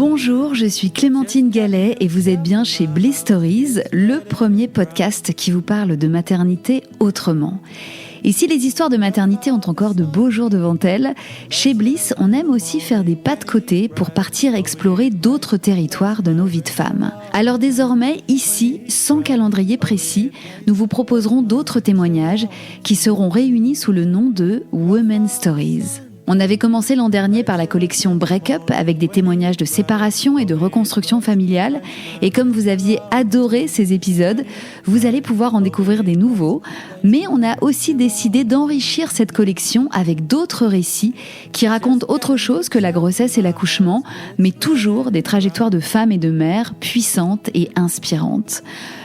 Bonjour, je suis Clémentine Gallet et vous êtes bien chez Bliss Stories, le premier podcast qui vous parle de maternité autrement. Et si les histoires de maternité ont encore de beaux jours devant elles, chez Bliss, on aime aussi faire des pas de côté pour partir explorer d'autres territoires de nos vies de femmes. Alors désormais, ici, sans calendrier précis, nous vous proposerons d'autres témoignages qui seront réunis sous le nom de Women Stories. On avait commencé l'an dernier par la collection Break Up avec des témoignages de séparation et de reconstruction familiale. Et comme vous aviez adoré ces épisodes, vous allez pouvoir en découvrir des nouveaux. Mais on a aussi décidé d'enrichir cette collection avec d'autres récits qui racontent autre chose que la grossesse et l'accouchement, mais toujours des trajectoires de femmes et de mères puissantes et inspirantes.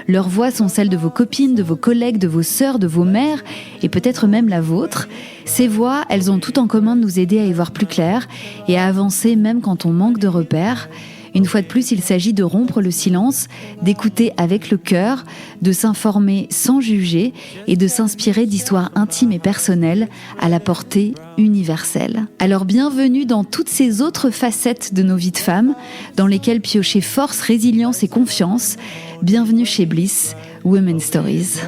Leurs voix sont celles de vos copines, de vos collègues, de vos sœurs, de vos mères et peut-être même la vôtre. Ces voix, elles ont tout en commun de nous aider à y voir plus clair et à avancer même quand on manque de repères. Une fois de plus, il s'agit de rompre le silence, d'écouter avec le cœur, de s'informer sans juger et de s'inspirer d'histoires intimes et personnelles à la portée universelle. Alors bienvenue dans toutes ces autres facettes de nos vies de femmes, dans lesquelles piocher force, résilience et confiance. Bienvenue chez Bliss, Women Stories.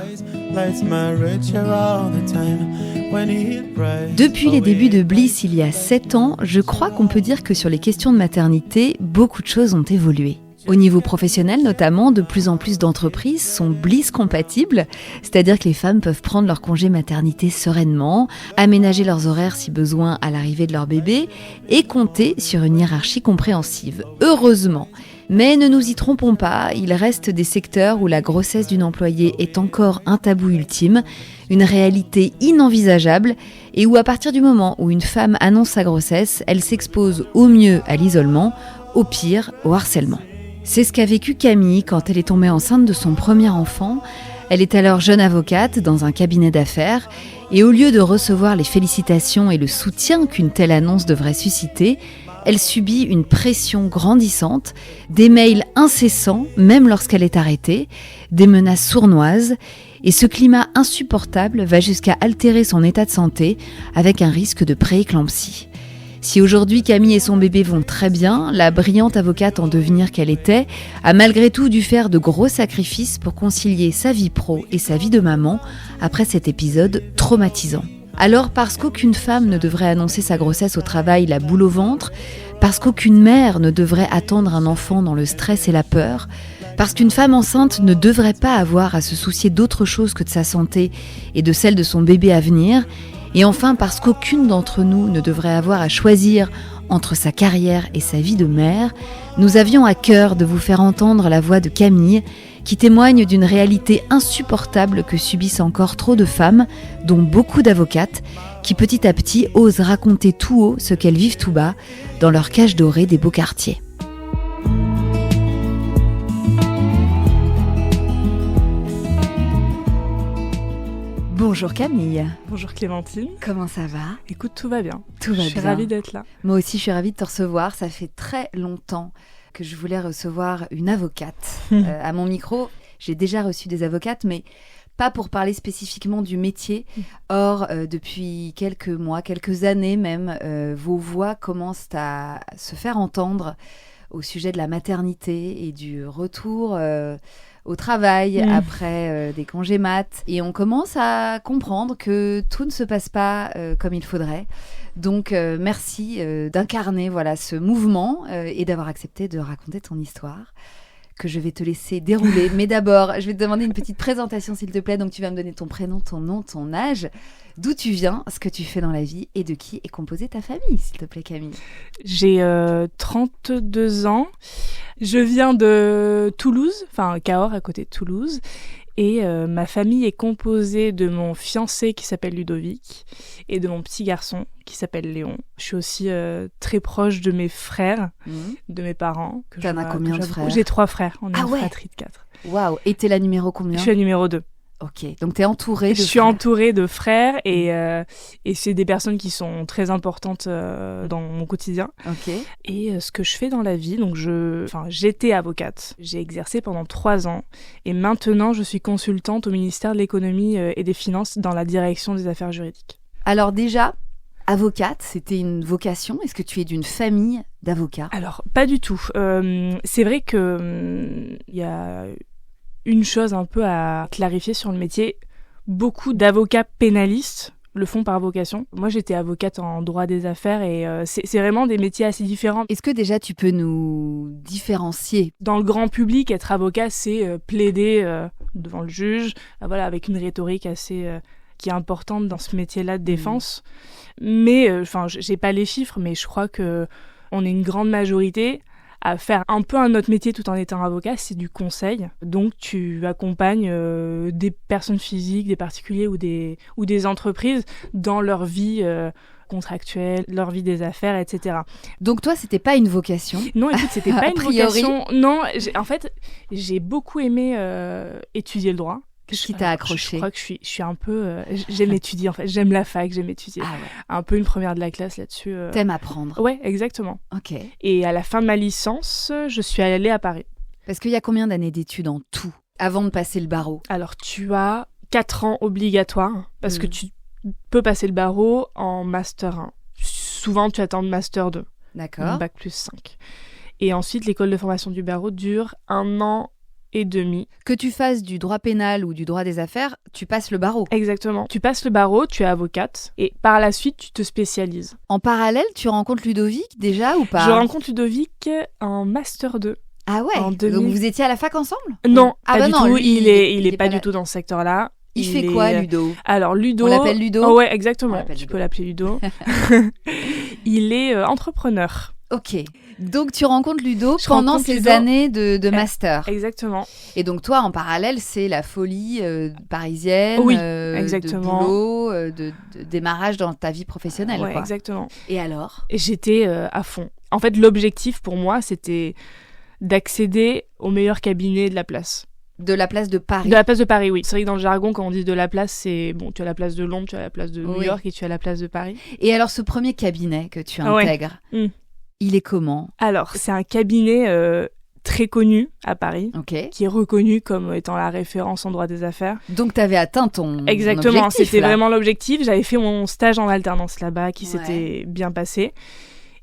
Depuis les débuts de Bliss il y a 7 ans, je crois qu'on peut dire que sur les questions de maternité, beaucoup de choses ont évolué. Au niveau professionnel notamment, de plus en plus d'entreprises sont Bliss compatibles, c'est-à-dire que les femmes peuvent prendre leur congé maternité sereinement, aménager leurs horaires si besoin à l'arrivée de leur bébé et compter sur une hiérarchie compréhensive. Heureusement. Mais ne nous y trompons pas, il reste des secteurs où la grossesse d'une employée est encore un tabou ultime, une réalité inenvisageable et où à partir du moment où une femme annonce sa grossesse, elle s'expose au mieux à l'isolement, au pire au harcèlement. C'est ce qu'a vécu Camille quand elle est tombée enceinte de son premier enfant. Elle est alors jeune avocate dans un cabinet d'affaires et au lieu de recevoir les félicitations et le soutien qu'une telle annonce devrait susciter, elle subit une pression grandissante, des mails incessants, même lorsqu'elle est arrêtée, des menaces sournoises, et ce climat insupportable va jusqu'à altérer son état de santé avec un risque de prééclampsie. Si aujourd'hui Camille et son bébé vont très bien, la brillante avocate en devenir qu'elle était a malgré tout dû faire de gros sacrifices pour concilier sa vie pro et sa vie de maman après cet épisode traumatisant. Alors parce qu'aucune femme ne devrait annoncer sa grossesse au travail la boule au ventre, parce qu'aucune mère ne devrait attendre un enfant dans le stress et la peur, parce qu'une femme enceinte ne devrait pas avoir à se soucier d'autre chose que de sa santé et de celle de son bébé à venir, et enfin parce qu'aucune d'entre nous ne devrait avoir à choisir entre sa carrière et sa vie de mère, nous avions à cœur de vous faire entendre la voix de Camille, qui témoigne d'une réalité insupportable que subissent encore trop de femmes, dont beaucoup d'avocates, qui petit à petit osent raconter tout haut ce qu'elles vivent tout bas dans leur cage dorée des beaux quartiers. Bonjour Camille. Bonjour Clémentine. Comment ça va ? Écoute, tout va bien. Tout va bien. Je suis ravie d'être là. Moi aussi, je suis ravie de te recevoir. Ça fait très longtemps que je voulais recevoir une avocate à mon micro. J'ai déjà reçu des avocates, mais pas pour parler spécifiquement du métier. Or, depuis quelques mois, quelques années même, vos voix commencent à se faire entendre au sujet de la maternité et du retour au travail après des congés mat. Et on commence à comprendre que tout ne se passe pas comme il faudrait. Donc, merci d'incarner ce mouvement et d'avoir accepté de raconter ton histoire que je vais te laisser dérouler. Mais d'abord, je vais te demander une petite présentation, s'il te plaît. Donc, tu vas me donner ton prénom, ton nom, ton âge, d'où tu viens, ce que tu fais dans la vie et de qui est composée ta famille, s'il te plaît, Camille. J'ai 32 ans. Je viens de Toulouse, enfin Cahors, à côté de Toulouse. Et ma famille est composée de mon fiancé qui s'appelle Ludovic et de mon petit garçon qui s'appelle Léon. Je suis aussi très proche de mes frères, de mes parents. T'en as combien de frères ? J'ai 3 frères, on est une fratrie de 4. Waouh. Et t'es la numéro combien ? Je suis la numéro 2. Ok, donc t'es entourée de frères. Je suis entourée de frères et c'est des personnes qui sont très importantes dans mon quotidien. Ok. Et ce que je fais dans la vie, donc j'étais avocate, j'ai exercé pendant 3 ans et maintenant je suis consultante au ministère de l'économie et des finances dans la direction des affaires juridiques. Alors déjà, Avocate, c'était une vocation? Est-ce que tu es d'une famille d'avocats? Alors, pas du tout. C'est vrai que il y a une chose un peu à clarifier sur le métier. Beaucoup d'avocats pénalistes le font par vocation. Moi, j'étais avocate en droit des affaires et c'est vraiment des métiers assez différents. Est-ce que déjà tu peux nous différencier? Dans le grand public, être avocat, c'est plaider devant le juge, voilà, avec une rhétorique assez qui est importante dans ce métier-là de défense. Mais, j'ai pas les chiffres, mais je crois que on est une grande majorité à faire un peu un autre métier tout en étant avocat, c'est du conseil. Donc tu accompagnes des personnes physiques, des particuliers ou des entreprises dans leur vie contractuelle, leur vie des affaires, etc. Donc toi, c'était pas une vocation? Non, écoute, c'était pas une priori. vocation. Non, en fait, j'ai beaucoup aimé étudier le droit. Qu'est-ce qui t'a accroché? Je crois que je suis un peu... j'aime étudier, en fait. J'aime la fac, j'aime étudier. Ah ouais. Un peu une première de la classe là-dessus. T'aimes apprendre? Ouais, exactement. Ok. Et à la fin de ma licence, je suis allée à Paris. Parce qu'il y a combien d'années d'études en tout avant de passer le barreau? Alors, tu as 4 ans obligatoires, parce que tu peux passer le barreau en Master 1. Souvent, tu attends le Master 2. D'accord. Bac plus 5. Et ensuite, l'école de formation du barreau dure 1 an et demi. Que tu fasses du droit pénal ou du droit des affaires, tu passes le barreau. Exactement. Tu passes le barreau, tu es avocate, et par la suite, tu te spécialises. En parallèle, tu rencontres Ludovic déjà ou pas? Je rencontre Ludovic en Master 2. Ah ouais. En 2000. Donc vous étiez à la fac ensemble? Non, Ah pas bah du non, tout. lui, Il est pas du tout dans ce secteur-là. Il fait quoi, Ludo? Alors, Ludo... On l'appelle Ludo? Oh ouais, exactement. Tu peux l'appeler Ludo. Il est entrepreneur. Ok. Donc tu rencontres Ludo pendant ces années de master. Exactement. Et donc toi, en parallèle, c'est la folie parisienne, oui, exactement. de boulot, de démarrage dans ta vie professionnelle. Ouais, quoi. Exactement. Et alors? J'étais à fond. En fait, l'objectif pour moi, c'était d'accéder au meilleur cabinet de la place. De la place de Paris. De la place de Paris, oui. C'est vrai que dans le jargon, quand on dit de la place, c'est bon, tu as la place de Londres, tu as la place de New York et tu as la place de Paris. Et alors, ce premier cabinet que tu intègres, il est comment? Alors, c'est un cabinet très connu à Paris, qui est reconnu comme étant la référence en droit des affaires. Donc, tu avais atteint ton Exactement, objectif, c'était là. Vraiment l'objectif. J'avais fait mon stage en alternance là-bas qui s'était bien passé.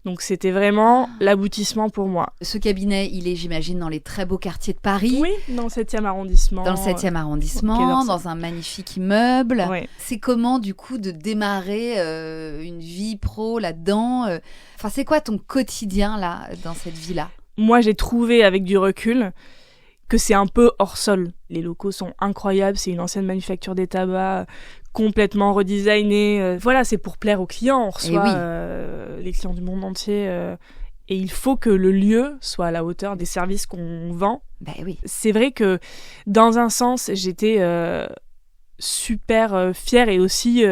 Donc c'était vraiment l'aboutissement pour moi. Ce cabinet, il est, j'imagine, dans les très beaux quartiers de Paris. Oui, dans le 7e arrondissement. Dans le 7e arrondissement, dans un magnifique immeuble. Ouais. C'est comment, du coup, de démarrer une vie pro là-dedans Enfin, c'est quoi ton quotidien, là, dans cette vie-là? Moi, j'ai trouvé, avec du recul, que c'est un peu hors sol. Les locaux sont incroyables, c'est une ancienne manufacture des tabacs, complètement redesignée. Voilà, c'est pour plaire aux clients, on reçoit les clients du monde entier. Et il faut que le lieu soit à la hauteur des services qu'on vend. Ben oui. C'est vrai que, dans un sens, j'étais super fière et aussi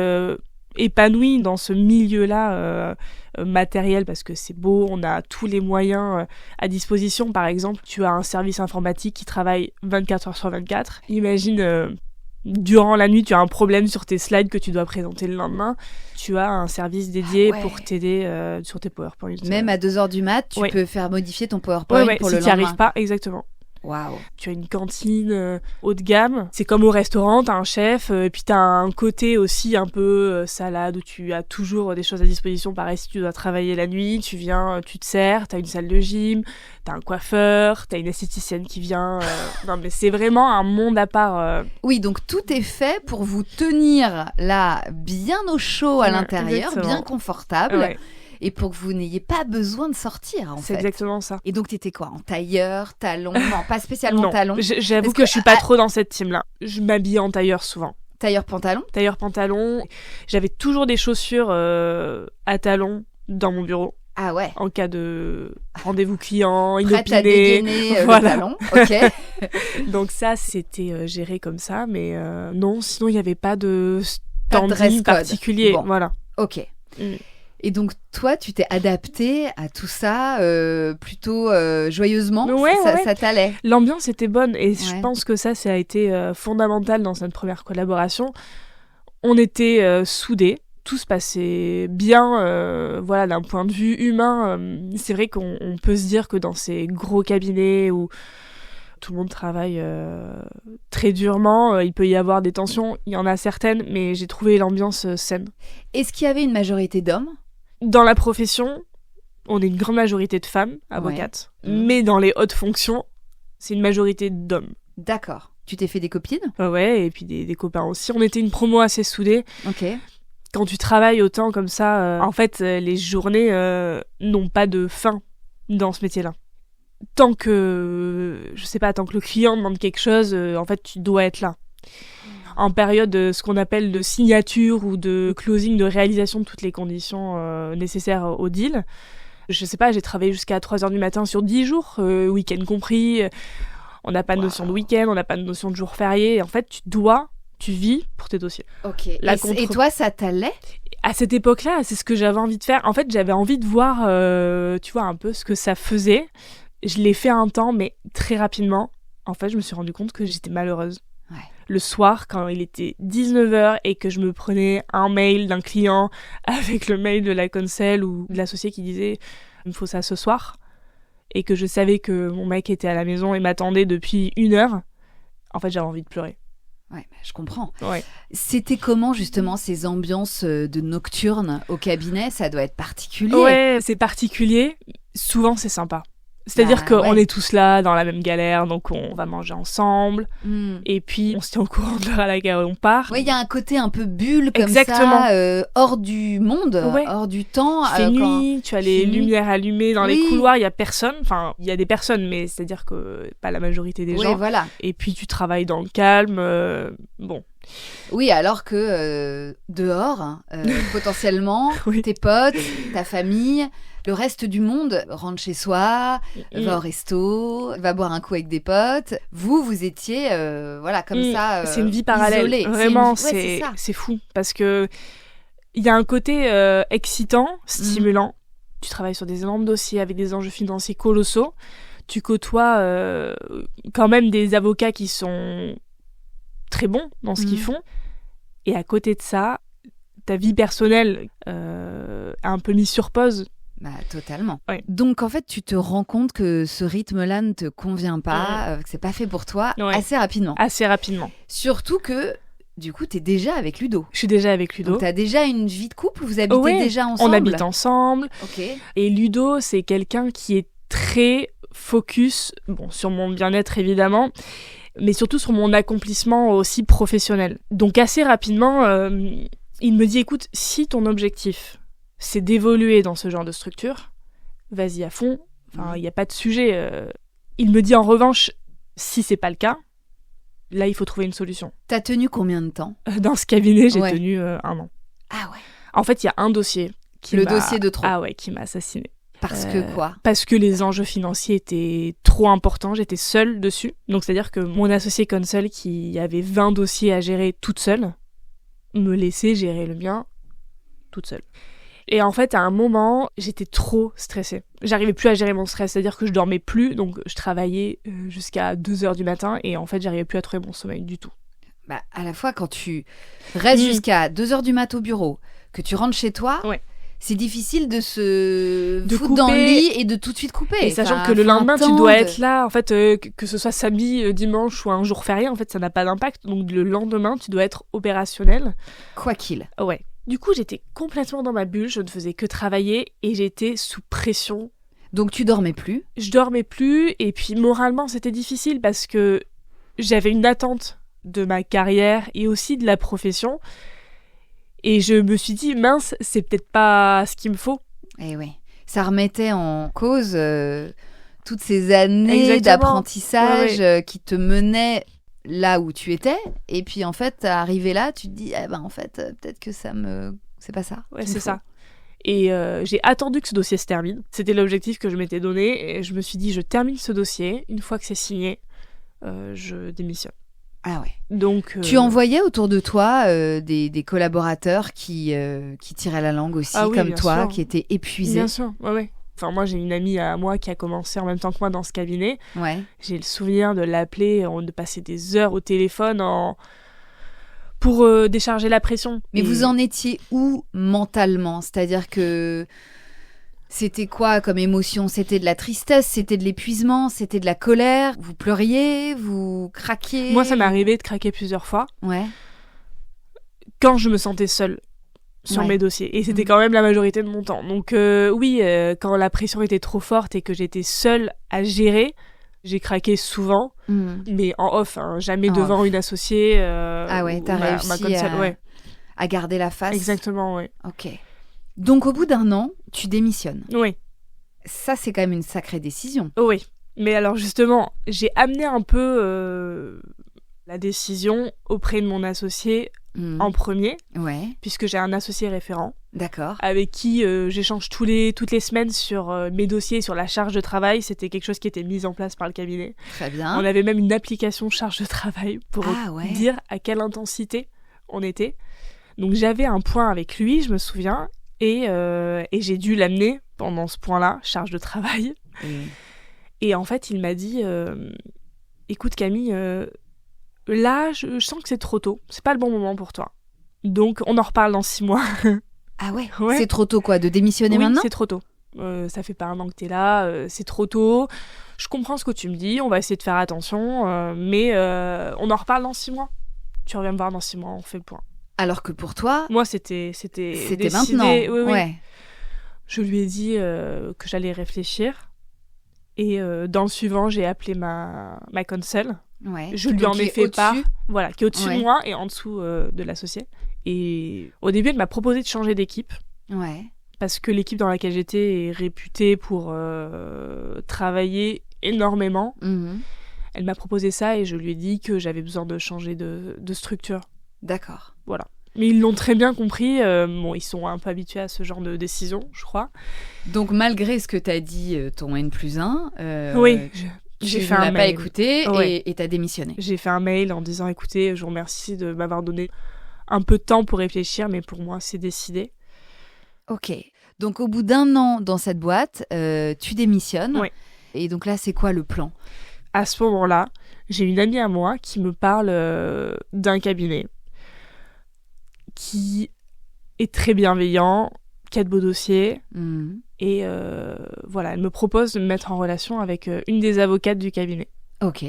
épanouie dans ce milieu-là matériel, parce que c'est beau, on a tous les moyens à disposition. Par exemple, tu as un service informatique qui travaille 24 heures sur 24. Imagine, durant la nuit, tu as un problème sur tes slides que tu dois présenter le lendemain. Tu as un service dédié pour t'aider sur tes PowerPoint. Même à 2h du mat, tu peux faire modifier ton PowerPoint pour le lendemain. Si tu n'y arrives pas, exactement. Waouh. Tu as une cantine haut de gamme. C'est comme au restaurant, t'as un chef, et puis t'as un côté aussi un peu salade où tu as toujours des choses à disposition. Pareil, si tu dois travailler la nuit, tu viens, tu te sers, t'as une salle de gym, t'as un coiffeur, t'as une esthéticienne qui vient. Non, mais c'est vraiment un monde à part. Oui, donc tout est fait pour vous tenir là bien au chaud à l'intérieur, exactement. Bien confortable. Ouais. Et pour que vous n'ayez pas besoin de sortir, en fait. C'est exactement ça. Et donc, t'étais quoi? En tailleur, talon? Non, pas spécialement talon. J'avoue que je suis pas trop dans cette team-là. Je m'habille en tailleur souvent. Tailleur-pantalon? Tailleur-pantalon. J'avais toujours des chaussures à talons dans mon bureau. Ah ouais. En cas de rendez-vous client, prête inopiné. À dégainer le talon. Ok. Donc ça, c'était géré comme ça. Mais non, sinon, il n'y avait pas de pas de dress standing code particulier. Bon. Voilà. Ok. Et donc, toi, tu t'es adaptée à tout ça plutôt joyeusement. Ça t'allait. L'ambiance était bonne et je pense que ça a été fondamental dans cette première collaboration. On était soudés. Tout se passait bien, voilà, d'un point de vue humain. C'est vrai qu'on peut se dire que dans ces gros cabinets où Tout le monde travaille très durement. Il peut y avoir des tensions, il y en a certaines, mais j'ai trouvé l'ambiance saine. Est-ce qu'il y avait une majorité d'hommes ? Dans la profession, on est une grande majorité de femmes, avocates. Ouais. Mais dans les hautes fonctions, c'est une majorité d'hommes. D'accord. Tu t'es fait des copines ? Ouais, et puis des copains aussi. On était une promo assez soudée. Ok. Quand tu travailles autant comme ça, en fait, les journées n'ont pas de fin dans ce métier-là. Tant que le client demande quelque chose, en fait, tu dois être là. En période ce qu'on appelle de signature ou de closing, de réalisation de toutes les conditions nécessaires au deal. Je sais pas, j'ai travaillé jusqu'à 3h du matin sur 10 jours, week-end compris. On n'a pas de notion de week-end, on n'a pas de notion de jour férié. En fait, tu vis pour tes dossiers. Ok. Et toi, ça t'allait ? À cette époque-là, c'est ce que j'avais envie de faire. En fait, j'avais envie de voir, tu vois, un peu ce que ça faisait. Je l'ai fait un temps, mais très rapidement. En fait, je me suis rendu compte que j'étais malheureuse. Ouais. Le soir, quand il était 19h et que je me prenais un mail d'un client avec le mail de la conseil ou de l'associé qui disait « il me faut ça ce soir », et que je savais que mon mec était à la maison et m'attendait depuis 1 heure, en fait, j'avais envie de pleurer. Ouais, je comprends. Ouais. C'était comment justement ces ambiances de nocturne au cabinet ? Ça doit être particulier. Ouais, c'est particulier. Souvent, c'est sympa. C'est-à-dire qu'on est tous là dans la même galère, donc on va manger ensemble. Et puis, on se tient au courant de l'heure à laquelle on part. Oui, il y a un côté un peu bulle comme Exactement. ça, hors du monde, hors du temps. Il fait nuit, tu as les lumières allumées dans les couloirs, il n'y a personne. Enfin, il y a des personnes, mais c'est-à-dire que pas la majorité des gens. Voilà. Et puis, tu travailles dans le calme. Bon. Oui, alors que dehors, potentiellement, tes potes, ta famille, le reste du monde rentre chez soi, va au resto, va boire un coup avec des potes. Vous étiez, comme ça, c'est une vie parallèle. Isolée. Vraiment, c'est fou. Parce que il y a un côté excitant, stimulant. Tu travailles sur des énormes dossiers avec des enjeux financiers colossaux. Tu côtoies quand même des avocats qui sont très bons dans ce qu'ils font. Et à côté de ça, ta vie personnelle est un peu mise sur pause. Bah, totalement. Ouais. Donc, en fait, tu te rends compte que ce rythme-là ne te convient pas, que c'est pas fait pour toi, assez rapidement. Assez rapidement. Surtout que, du coup, t'es déjà avec Ludo. Je suis déjà avec Ludo. Donc, t'as déjà une vie de couple, vous habitez déjà ensemble ? On habite ensemble. Ok. Et Ludo, c'est quelqu'un qui est très focus, sur mon bien-être évidemment, mais surtout sur mon accomplissement aussi professionnel. Donc assez rapidement, il me dit, écoute, si ton objectif, c'est d'évoluer dans ce genre de structure, vas-y à fond, il n'y a pas de sujet. Il me dit en revanche, si c'est pas le cas, là il faut trouver une solution. T'as tenu combien de temps ? Dans ce cabinet, j'ai tenu 1 an. Ah ouais. En fait, il y a un dossier qui dossier de trop. Ah ouais, qui m'a assassinée. Parce que quoi ? Parce que les enjeux financiers étaient trop importants, j'étais seule dessus. Donc c'est-à-dire que mon associé Consol, qui avait 20 dossiers à gérer toute seule, me laissait gérer le mien toute seule. Et en fait, à un moment, j'étais trop stressée. J'arrivais plus à gérer mon stress, c'est-à-dire que je dormais plus, donc je travaillais jusqu'à 2h du matin, et en fait, j'arrivais plus à trouver mon sommeil du tout. Bah, à la fois, quand tu restes jusqu'à 2h du mat au bureau, que tu rentres chez toi... C'est difficile de se foutre dans le lit et de tout de suite couper. Et sachant que le lendemain, tu dois être là. En fait, que ce soit samedi, dimanche ou un jour férié, en fait, ça n'a pas d'impact. Donc le lendemain, tu dois être opérationnel. Quoi qu'il. Ouais. Du coup, j'étais complètement dans ma bulle. Je ne faisais que travailler et j'étais sous pression. Donc tu dormais plus ? Je dormais plus. Et puis moralement, c'était difficile parce que j'avais une attente de ma carrière et aussi de la profession. Et je me suis dit, mince, c'est peut-être pas ce qu'il me faut. Eh oui, ça remettait en cause toutes ces années d'apprentissage qui te menaient là où tu étais. Et puis en fait, arrivé là, tu te dis, en fait, peut-être que c'est pas ça. Ouais, c'est ça. Et j'ai attendu que ce dossier se termine. C'était l'objectif que je m'étais donné. Et je me suis dit, je termine ce dossier. Une fois que c'est signé, je démissionne. Ah ouais. Donc, tu envoyais autour de toi des collaborateurs qui tiraient la langue aussi, comme toi, sûr. Qui étaient épuisés. Bien sûr, ouais. Enfin, moi, j'ai une amie à moi qui a commencé en même temps que moi dans ce cabinet. Ouais. J'ai le souvenir de l'appeler, de passer des heures au téléphone pour décharger la pression. Mais vous en étiez où mentalement ? C'est-à-dire que C'était quoi comme émotion? C'était de la tristesse, c'était de l'épuisement, c'était de la colère? Vous pleuriez? Vous craquiez? Moi, ça m'est arrivé de craquer plusieurs fois. Ouais. Quand je me sentais seule sur mes dossiers. Et c'était quand même la majorité de mon temps. Donc oui, quand la pression était trop forte et que j'étais seule à gérer, j'ai craqué souvent. Mais en off, hein, jamais devant une associée. Ah ouais, t'as réussi à garder la face. Exactement, ouais. Ok. Donc au bout d'1 an, tu démissionnes. Oui. Ça, c'est quand même une sacrée décision. Oui. Mais alors justement, j'ai amené un peu la décision auprès de mon associé en premier, puisque j'ai un associé référent. D'accord. Avec qui j'échange toutes les semaines sur mes dossiers, sur la charge de travail. C'était quelque chose qui était mis en place par le cabinet. Très bien. On avait même une application charge de travail pour dire à quelle intensité on était. Donc j'avais un point avec lui, je me souviens, et j'ai dû l'amener pendant ce point-là, charge de travail. Et en fait, il m'a dit écoute Camille, là, je sens que c'est trop tôt. C'est pas le bon moment pour toi. Donc, on en reparle dans 6 mois. Ah ouais. C'est trop tôt quoi, de démissionner maintenant? Oui, c'est trop tôt. Ça fait pas 1 an que t'es là, c'est trop tôt. Je comprends ce que tu me dis, on va essayer de faire attention, mais on en reparle dans 6 mois. Tu reviens me voir dans 6 mois, on fait le point. Alors que pour toi... Moi, c'était décidé. Maintenant. Oui. Ouais. Je lui ai dit que j'allais réfléchir. Et dans le suivant, j'ai appelé ma console. Ouais. Je lui en ai fait part. Voilà, qui est au-dessus de moi et en dessous de l'associé. Et au début, elle m'a proposé de changer d'équipe. Ouais. Parce que l'équipe dans laquelle j'étais est réputée pour travailler énormément. Elle m'a proposé ça et je lui ai dit que j'avais besoin de changer de structure. D'accord. Voilà. Mais ils l'ont très bien compris. Bon, ils sont un peu habitués à ce genre de décision, je crois. Donc, malgré ce que t'as dit, ton N+1... oui, j'ai fait un mail. Pas écouté et t'as démissionné. J'ai fait un mail en disant, écoutez, je vous remercie de m'avoir donné un peu de temps pour réfléchir, mais pour moi, c'est décidé. Ok. Donc, au bout d'1 an dans cette boîte, tu démissionnes. Oui. Et donc là, c'est quoi le plan? À ce moment-là, j'ai une amie à moi qui me parle d'un cabinet qui est très bienveillant, qui a de beaux dossiers. Et voilà, elle me propose de me mettre en relation avec une des avocates du cabinet. Ok.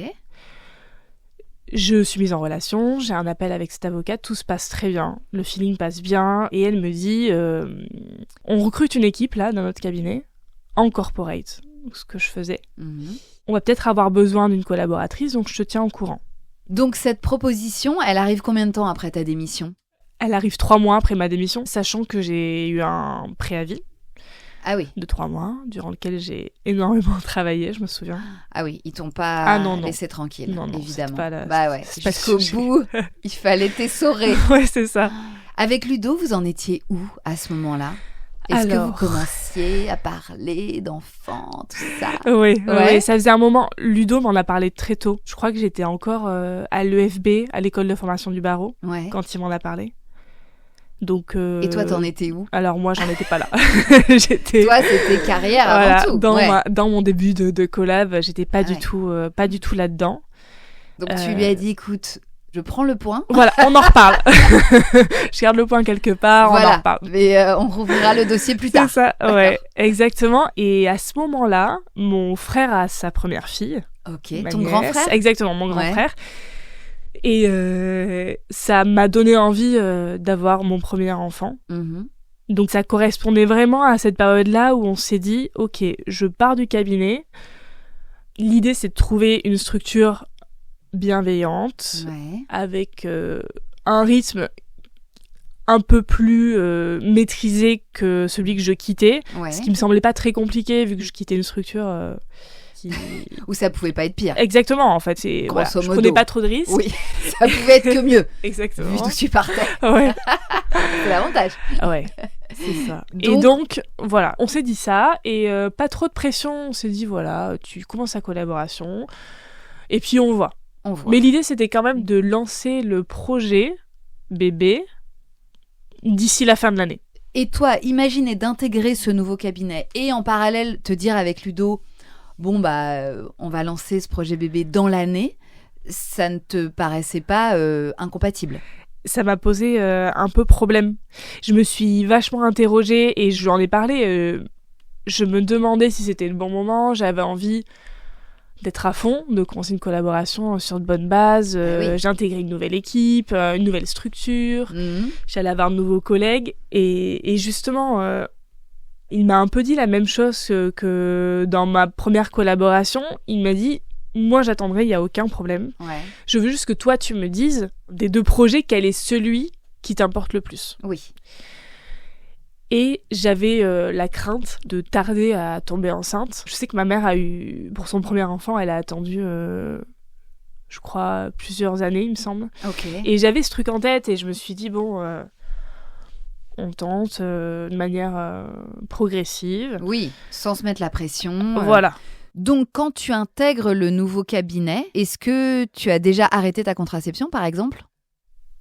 Je suis mise en relation, j'ai un appel avec cette avocate, tout se passe très bien, le feeling passe bien, et elle me dit on recrute une équipe là dans notre cabinet, en corporate, ce que je faisais. On va peut-être avoir besoin d'une collaboratrice, donc je te tiens au courant. Donc cette proposition, elle arrive combien de temps après ta démission? Elle arrive 3 mois après ma démission, sachant que j'ai eu un préavis. Ah oui. De 3 mois, durant lequel j'ai énormément travaillé, je me souviens. Ah oui, ils t'ont pas laissé tranquille, non, évidemment. Pas la... Bah ouais, jusqu'au bout, il fallait t'essorer. Ouais, c'est ça. Avec Ludo, vous en étiez où à ce moment-là? Est-ce que vous commenciez à parler d'enfants, tout ça? Oui, ça faisait un moment. Ludo m'en a parlé très tôt. Je crois que j'étais encore à l'EFB, à l'école de formation du barreau, quand il m'en a parlé. Donc, et toi, t'en étais où? Alors moi, j'en étais pas là. Toi, c'était carrière avant tout. Dans mon début de collab, j'étais pas du tout là-dedans. Donc tu lui as dit, écoute, je prends le point. Voilà, on en reparle. Je garde le point quelque part, on en reparle. Mais on rouvrira le dossier plus tard. C'est ça, ouais, exactement. Et à ce moment-là, mon frère a sa première fille. Ok, ton grand frère? Exactement, mon grand frère. Et ça m'a donné envie d'avoir mon premier enfant. Donc ça correspondait vraiment à cette période-là où on s'est dit, ok, je pars du cabinet. L'idée, c'est de trouver une structure bienveillante, avec un rythme un peu plus maîtrisé que celui que je quittais, ce qui me semblait pas très compliqué vu que je quittais une structure où ça pouvait pas être pire. Exactement, en fait, je prenais pas trop de risques. Oui, ça pouvait être que mieux. Exactement. Vu d'où tu partais. Ouais. C'est l'avantage. Ouais, c'est ça. Et donc, voilà, on s'est dit ça, et pas trop de pression, on s'est dit, voilà, tu commences la collaboration, et puis on voit. Mais l'idée, c'était quand même de lancer le projet bébé d'ici la fin de l'année. Et toi, imaginez d'intégrer ce nouveau cabinet et en parallèle te dire avec Ludo, bon bah on va lancer ce projet bébé dans l'année, ça ne te paraissait pas incompatible? Ça m'a posé un peu problème. Je me suis vachement interrogée et je lui en ai parlé. je me demandais si c'était le bon moment, j'avais envie d'être à fond, de commencer une collaboration sur de bonnes bases. J'ai intégré une nouvelle équipe, une nouvelle structure, j'allais avoir de nouveaux collègues, et justement, il m'a un peu dit la même chose que dans ma première collaboration. Il m'a dit, moi j'attendrai, il n'y a aucun problème. Ouais. Je veux juste que toi tu me dises, des 2 projets, quel est celui qui t'importe le plus. Oui. Et j'avais la crainte de tarder à tomber enceinte. Je sais que ma mère a eu, pour son premier enfant, elle a attendu, je crois, plusieurs années, il me semble. Okay. Et j'avais ce truc en tête, et je me suis dit, bon, on tente de manière progressive. Oui, sans se mettre la pression. Voilà. Donc, quand tu intègres le nouveau cabinet, est-ce que tu as déjà arrêté ta contraception, par exemple ?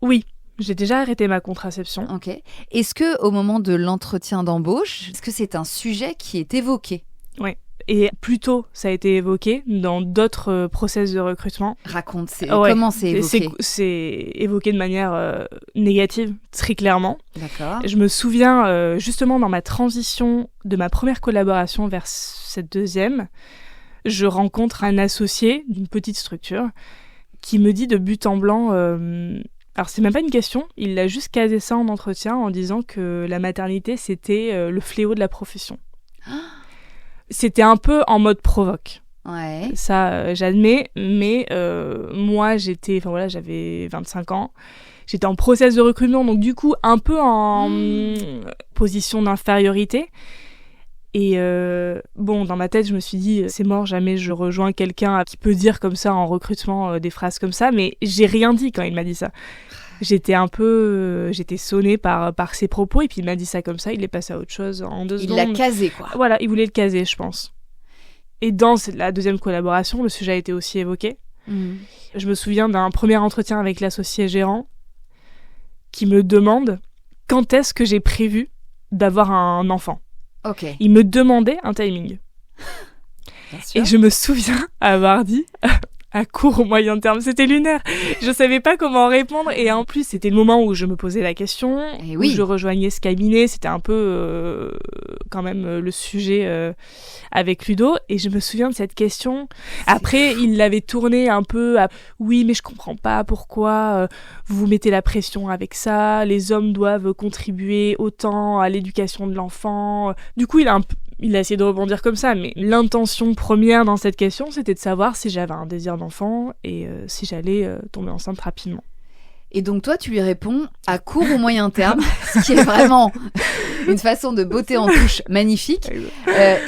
Oui. J'ai déjà arrêté ma contraception. Ok. Est-ce que au moment de l'entretien d'embauche, est-ce que c'est un sujet qui est évoqué ? Oui. Et plus tôt, ça a été évoqué dans d'autres process de recrutement. Raconte, comment c'est évoqué ? C'est évoqué de manière négative, très clairement. D'accord. Je me souviens, justement, dans ma transition de ma première collaboration vers cette deuxième, je rencontre un associé d'une petite structure qui me dit de but en blanc... Alors, c'est même pas une question, il l'a juste casé ça en entretien en disant que la maternité, c'était le fléau de la profession. C'était un peu en mode provoque. Ouais. Ça, j'admets, mais moi, j'avais 25 ans. J'étais en process de recrutement, donc du coup, un peu en position d'infériorité. Et dans ma tête, je me suis dit, c'est mort, jamais je rejoins quelqu'un qui peut dire comme ça en recrutement des phrases comme ça, mais j'ai rien dit quand il m'a dit ça. J'étais sonnée par ses propos, et puis il m'a dit ça comme ça, il est passé à autre chose en 2 secondes. Il l'a casé, quoi. Voilà, il voulait le caser, je pense. Et dans la deuxième collaboration, le sujet a été aussi évoqué. Je me souviens d'un premier entretien avec l'associé gérant qui me demande quand est-ce que j'ai prévu d'avoir un enfant. Okay. Il me demandait un timing. Et je me souviens avoir dit à court ou moyen terme, c'était lunaire. Je savais pas comment répondre, et en plus c'était le moment où je me posais la question, où je rejoignais ce cabinet, c'était un peu quand même le sujet avec Ludo, et je me souviens de cette question. Après, il l'avait tourné un peu à oui, mais je comprends pas pourquoi vous vous mettez la pression avec ça, les hommes doivent contribuer autant à l'éducation de l'enfant. Du coup, il a essayé de rebondir comme ça, mais l'intention première dans cette question, c'était de savoir si j'avais un désir d'enfant et si j'allais tomber enceinte rapidement. Et donc toi, tu lui réponds à court ou moyen terme, ce qui est vraiment une façon de botter en touche magnifique.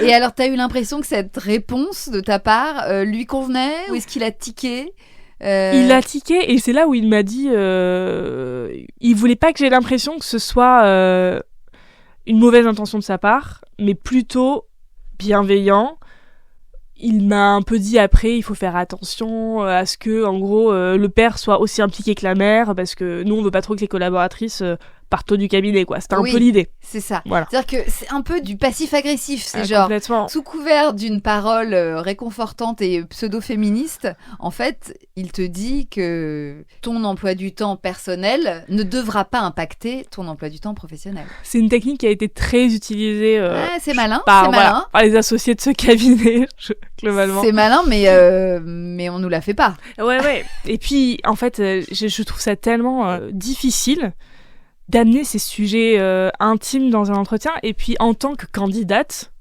Et alors, tu as eu l'impression que cette réponse de ta part lui convenait, ou est-ce qu'il a tiqué ? Il a tiqué, et c'est là où il m'a dit... il voulait pas que j'ai l'impression que ce soit une mauvaise intention de sa part, mais plutôt bienveillant. Il m'a un peu dit après, il faut faire attention à ce que, en gros, le père soit aussi impliqué que la mère, parce que nous, on veut pas trop que les collaboratrices partent du cabinet, quoi. C'était un peu l'idée. C'est ça. Voilà. C'est-à-dire que c'est un peu du passif-agressif. C'est genre, sous couvert d'une parole réconfortante et pseudo-féministe, en fait, il te dit que ton emploi du temps personnel ne devra pas impacter ton emploi du temps professionnel. C'est une technique qui a été très utilisée c'est malin, par les associés de ce cabinet, globalement. C'est malin, mais on nous la fait pas. Ouais. Et puis, en fait, je trouve ça tellement difficile d'amener ces sujets intimes dans un entretien. Et puis, en tant que candidate,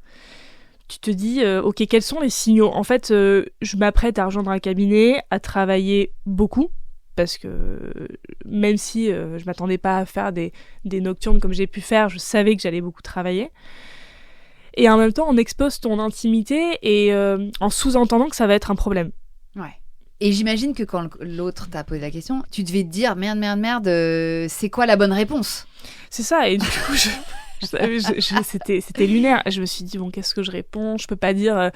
tu te dis, ok, quels sont les signaux ? En fait, je m'apprête à rejoindre un cabinet, à travailler beaucoup, parce que même si je m'attendais pas à faire des nocturnes comme j'ai pu faire, je savais que j'allais beaucoup travailler. Et en même temps, on expose ton intimité et en sous-entendant que ça va être un problème. Ouais. Et j'imagine que quand l'autre t'a posé la question, tu devais te dire merde, c'est quoi la bonne réponse ? C'est ça, et du coup, c'était lunaire. Je me suis dit, bon, qu'est-ce que je réponds ? Je peux pas dire...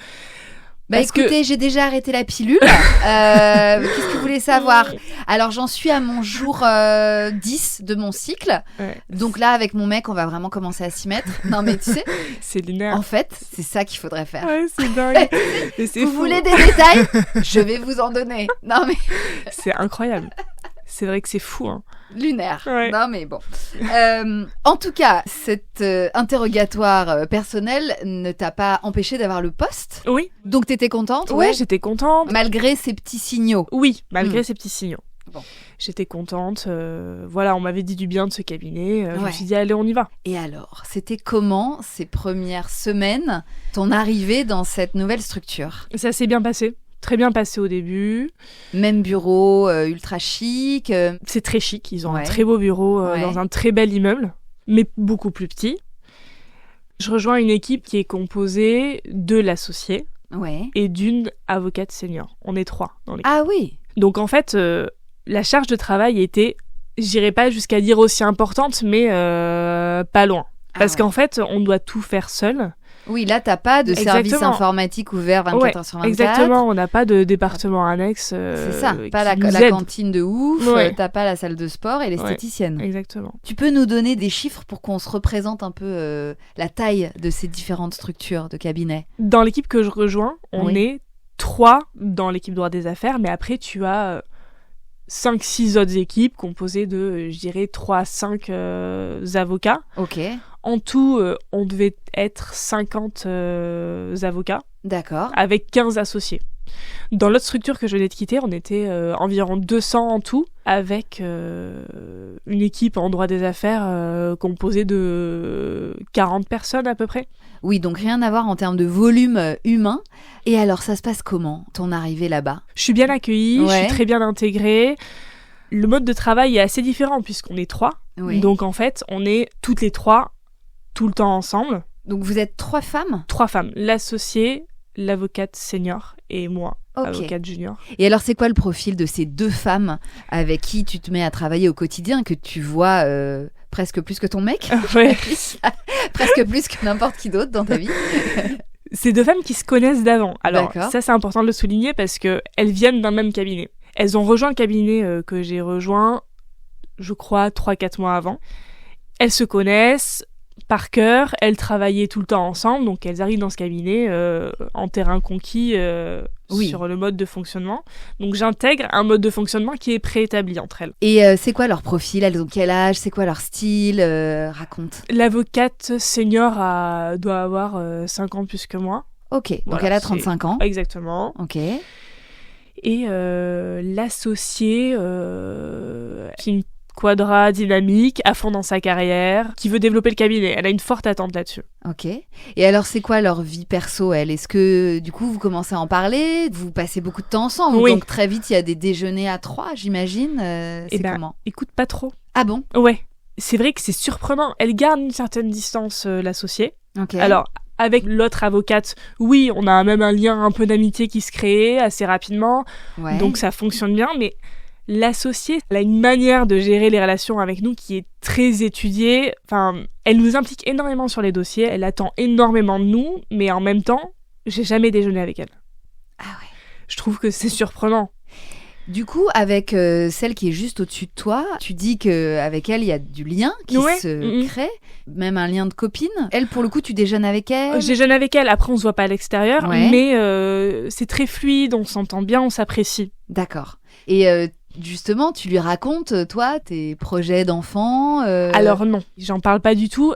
écoutez, j'ai déjà arrêté la pilule. Qu'est-ce que vous voulez savoir ? Alors, j'en suis à mon jour 10 de mon cycle. Ouais. Donc là, avec mon mec, on va vraiment commencer à s'y mettre. Non, mais tu sais... C'est lunaire. En fait, c'est ça qu'il faudrait faire. Ouais, c'est dingue. Vous voulez des détails ? Je vais vous en donner. Non, mais... C'est incroyable. C'est vrai que c'est fou, hein. Lunaire. Ouais. Non, mais bon. En tout cas, cet interrogatoire personnel ne t'a pas empêché d'avoir le poste. Oui. Donc, t'étais contente? Ouais, j'étais contente. Malgré ces petits signaux. Oui, malgré ces petits signaux. Bon. J'étais contente. Voilà, on m'avait dit du bien de ce cabinet. Je me suis dit, allez, on y va. Et alors, c'était comment ces premières semaines, ton arrivée dans cette nouvelle structure? Ça s'est bien passé. Très bien passé au début. Même bureau, ultra chic. C'est très chic. Ils ont un très beau bureau dans un très bel immeuble, mais beaucoup plus petit. Je rejoins une équipe qui est composée de l'associé et d'une avocate senior. On est 3 dans l'équipe. Ah oui. Donc en fait, la charge de travail était, j'irai pas jusqu'à dire aussi importante, mais pas loin. Parce qu'en fait, on doit tout faire seul. Oui, là, t'as pas de service informatique ouvert 24 heures sur 24. Exactement, on n'a pas de département annexe. C'est ça, pas la cantine de ouf, t'as pas la salle de sport et l'esthéticienne. Exactement. Tu peux nous donner des chiffres pour qu'on se représente un peu la taille de ces différentes structures de cabinet? Dans l'équipe que je rejoins, on est 3 dans l'équipe droit des affaires, mais après, tu as 5-6 autres équipes composées de, je dirais, 3 à 5 avocats. Ok. En tout, on devait être 50 avocats. D'accord. Avec 15 associés. Dans l'autre structure que je venais de quitter, on était environ 200 en tout, avec une équipe en droit des affaires composée de 40 personnes à peu près. Oui, donc rien à voir en termes de volume humain. Et alors, ça se passe comment, ton arrivée là-bas? Je suis bien accueillie, je suis très bien intégrée. Le mode de travail est assez différent puisqu'on est 3. Donc en fait, on est toutes les 3 tout le temps ensemble. Donc vous êtes 3 femmes? 3 femmes. L'associée, l'avocate senior et moi, avocate junior. Et alors, c'est quoi le profil de ces 2 femmes avec qui tu te mets à travailler au quotidien, que tu vois presque plus que ton mec? Ouais. Presque plus que n'importe qui d'autre dans ta vie? C'est 2 femmes qui se connaissent d'avant. Alors, ça, c'est important de le souligner parce qu'elles viennent d'un même cabinet. Elles ont rejoint le cabinet que j'ai rejoint, je crois, 3-4 mois avant. Elles se connaissent par cœur, elles travaillaient tout le temps ensemble, donc elles arrivent dans ce cabinet en terrain conquis sur le mode de fonctionnement. Donc j'intègre un mode de fonctionnement qui est préétabli entre elles. Et c'est quoi leur profil? Elles ont quel âge? C'est quoi leur style? Raconte. L'avocate senior doit avoir 5 ans plus que moi. Ok, donc elle a 35 ans. Exactement. Ok. Et l'associée, qui est une quadra dynamique, à fond dans sa carrière, qui veut développer le cabinet. Elle a une forte attente là-dessus. Ok. Et alors, c'est quoi leur vie perso, elle? Est-ce que, du coup, vous commencez à en parler? Vous passez beaucoup de temps ensemble? Oui. Donc, très vite, il y a des déjeuners à 3, j'imagine. C'est comment? Écoute, pas trop. Ah bon? Ouais. C'est vrai que c'est surprenant. Elle garde une certaine distance, l'associée. Ok. Alors, avec l'autre avocate, oui, on a même un lien un peu d'amitié qui se crée assez rapidement. Ouais. Donc, ça fonctionne bien, mais l'associée, elle a une manière de gérer les relations avec nous qui est très étudiée. Enfin, elle nous implique énormément sur les dossiers, elle attend énormément de nous, mais en même temps, j'ai jamais déjeuné avec elle. Ah ouais. Je trouve que c'est surprenant. Du coup, avec celle qui est juste au-dessus de toi, tu dis qu'avec elle, il y a du lien qui se crée, même un lien de copine. Elle, pour le coup, tu déjeunes avec elle? Je déjeune avec elle, après on se voit pas à l'extérieur, mais c'est très fluide, on s'entend bien, on s'apprécie. D'accord. Et justement, tu lui racontes, toi, tes projets d'enfant? Alors non, j'en parle pas du tout.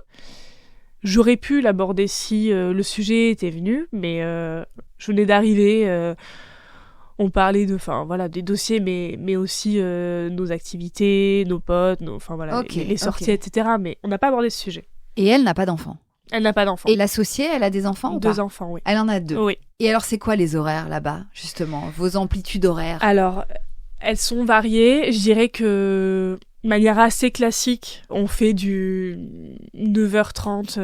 J'aurais pu l'aborder si le sujet était venu, mais je venais d'arriver. On parlait des dossiers, mais aussi nos activités, nos potes, les sorties, etc. Mais on n'a pas abordé ce sujet. Et elle n'a pas d'enfant? Elle n'a pas d'enfant. Et l'associée, elle a des enfants ou pas? 2 enfants, oui. Elle en a 2? Oui. Et alors, c'est quoi les horaires là-bas, justement? Vos amplitudes horaires? Alors, elles sont variées. Je dirais que, de manière assez classique, on fait du 9h30,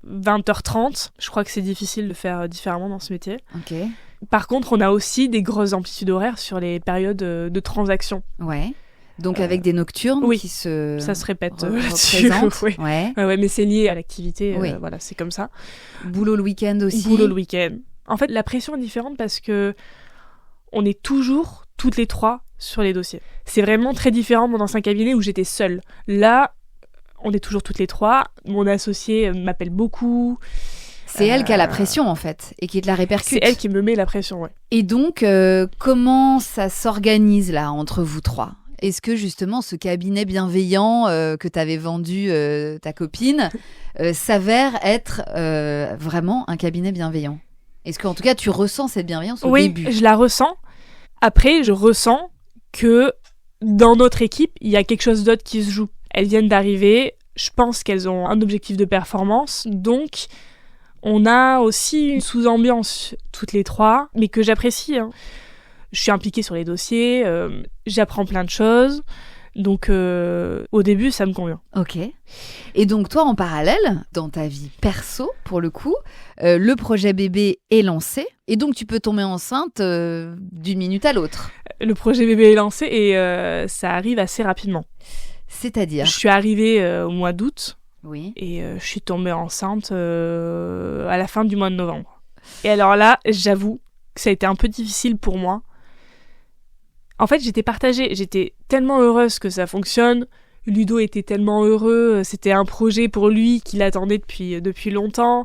20h30. Je crois que c'est difficile de faire différemment dans ce métier. Ok. Par contre, on a aussi des grosses amplitudes horaires sur les périodes de transaction. Ouais. Donc avec des nocturnes qui se ça se répète là-dessus. Oui. Ouais, mais c'est lié à l'activité. C'est comme ça. Boulot le week-end aussi. Boulot le week-end. En fait, la pression est différente parce que on est toujours toutes les 3 sur les dossiers. C'est vraiment très différent mon ancien cabinet où j'étais seule. Là, on est toujours toutes les 3. Mon associé m'appelle beaucoup. C'est elle qui a la pression, en fait, et qui te la répercute. C'est elle qui me met la pression, ouais. Et donc, comment ça s'organise, là, entre vous trois ? Est-ce que, justement, ce cabinet bienveillant que t'avait vendu ta copine s'avère être vraiment un cabinet bienveillant ? Est-ce qu'en tout cas, tu ressens cette bienveillance au début ? Oui, je la ressens. Après, je ressens que dans notre équipe, il y a quelque chose d'autre qui se joue. Elles viennent d'arriver, je pense qu'elles ont un objectif de performance, donc on a aussi une sous-ambiance toutes les trois, mais que j'apprécie. Je suis impliquée sur les dossiers, j'apprends plein de choses, donc au début ça me convient. Ok. Et donc toi en parallèle, dans ta vie perso pour le coup, le projet bébé est lancé, et donc tu peux tomber enceinte d'une minute à l'autre. Le projet bébé est lancé et ça arrive assez rapidement. C'est-à-dire ? Je suis arrivée au mois d'août. Oui. Et je suis tombée enceinte à la fin du mois de novembre. Et alors là, j'avoue que ça a été un peu difficile pour moi. En fait, j'étais partagée. J'étais tellement heureuse que ça fonctionne. Ludo était tellement heureux. C'était un projet pour lui qu'il attendait depuis longtemps.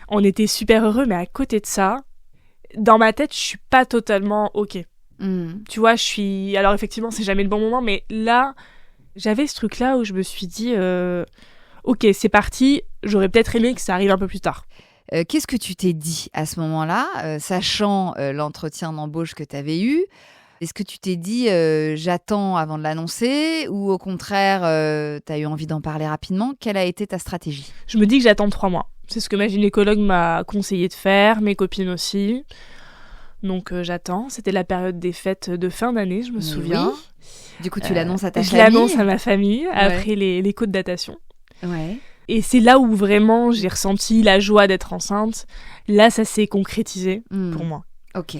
On était super heureux, mais à côté de ça, dans ma tête, je suis pas totalement OK. Tu vois, alors effectivement, c'est jamais le bon moment, mais là, j'avais ce truc-là où je me suis dit... Ok, c'est parti, j'aurais peut-être aimé que ça arrive un peu plus tard. Qu'est-ce que tu t'es dit à ce moment-là, sachant l'entretien d'embauche que tu avais eu ? Est-ce que tu t'es dit j'attends avant de l'annoncer, ou au contraire, tu as eu envie d'en parler rapidement ? Quelle a été ta stratégie ? Je me dis que j'attends 3 mois. C'est ce que ma gynécologue m'a conseillé de faire, mes copines aussi. Donc j'attends. C'était la période des fêtes de fin d'année, je me souviens. Oui. Du coup, tu l'annonces à ta famille ? Je l'annonce à ma famille, après les codes de datation. Ouais. Et c'est là où vraiment j'ai ressenti la joie d'être enceinte. Là, ça s'est concrétisé pour moi. Ok.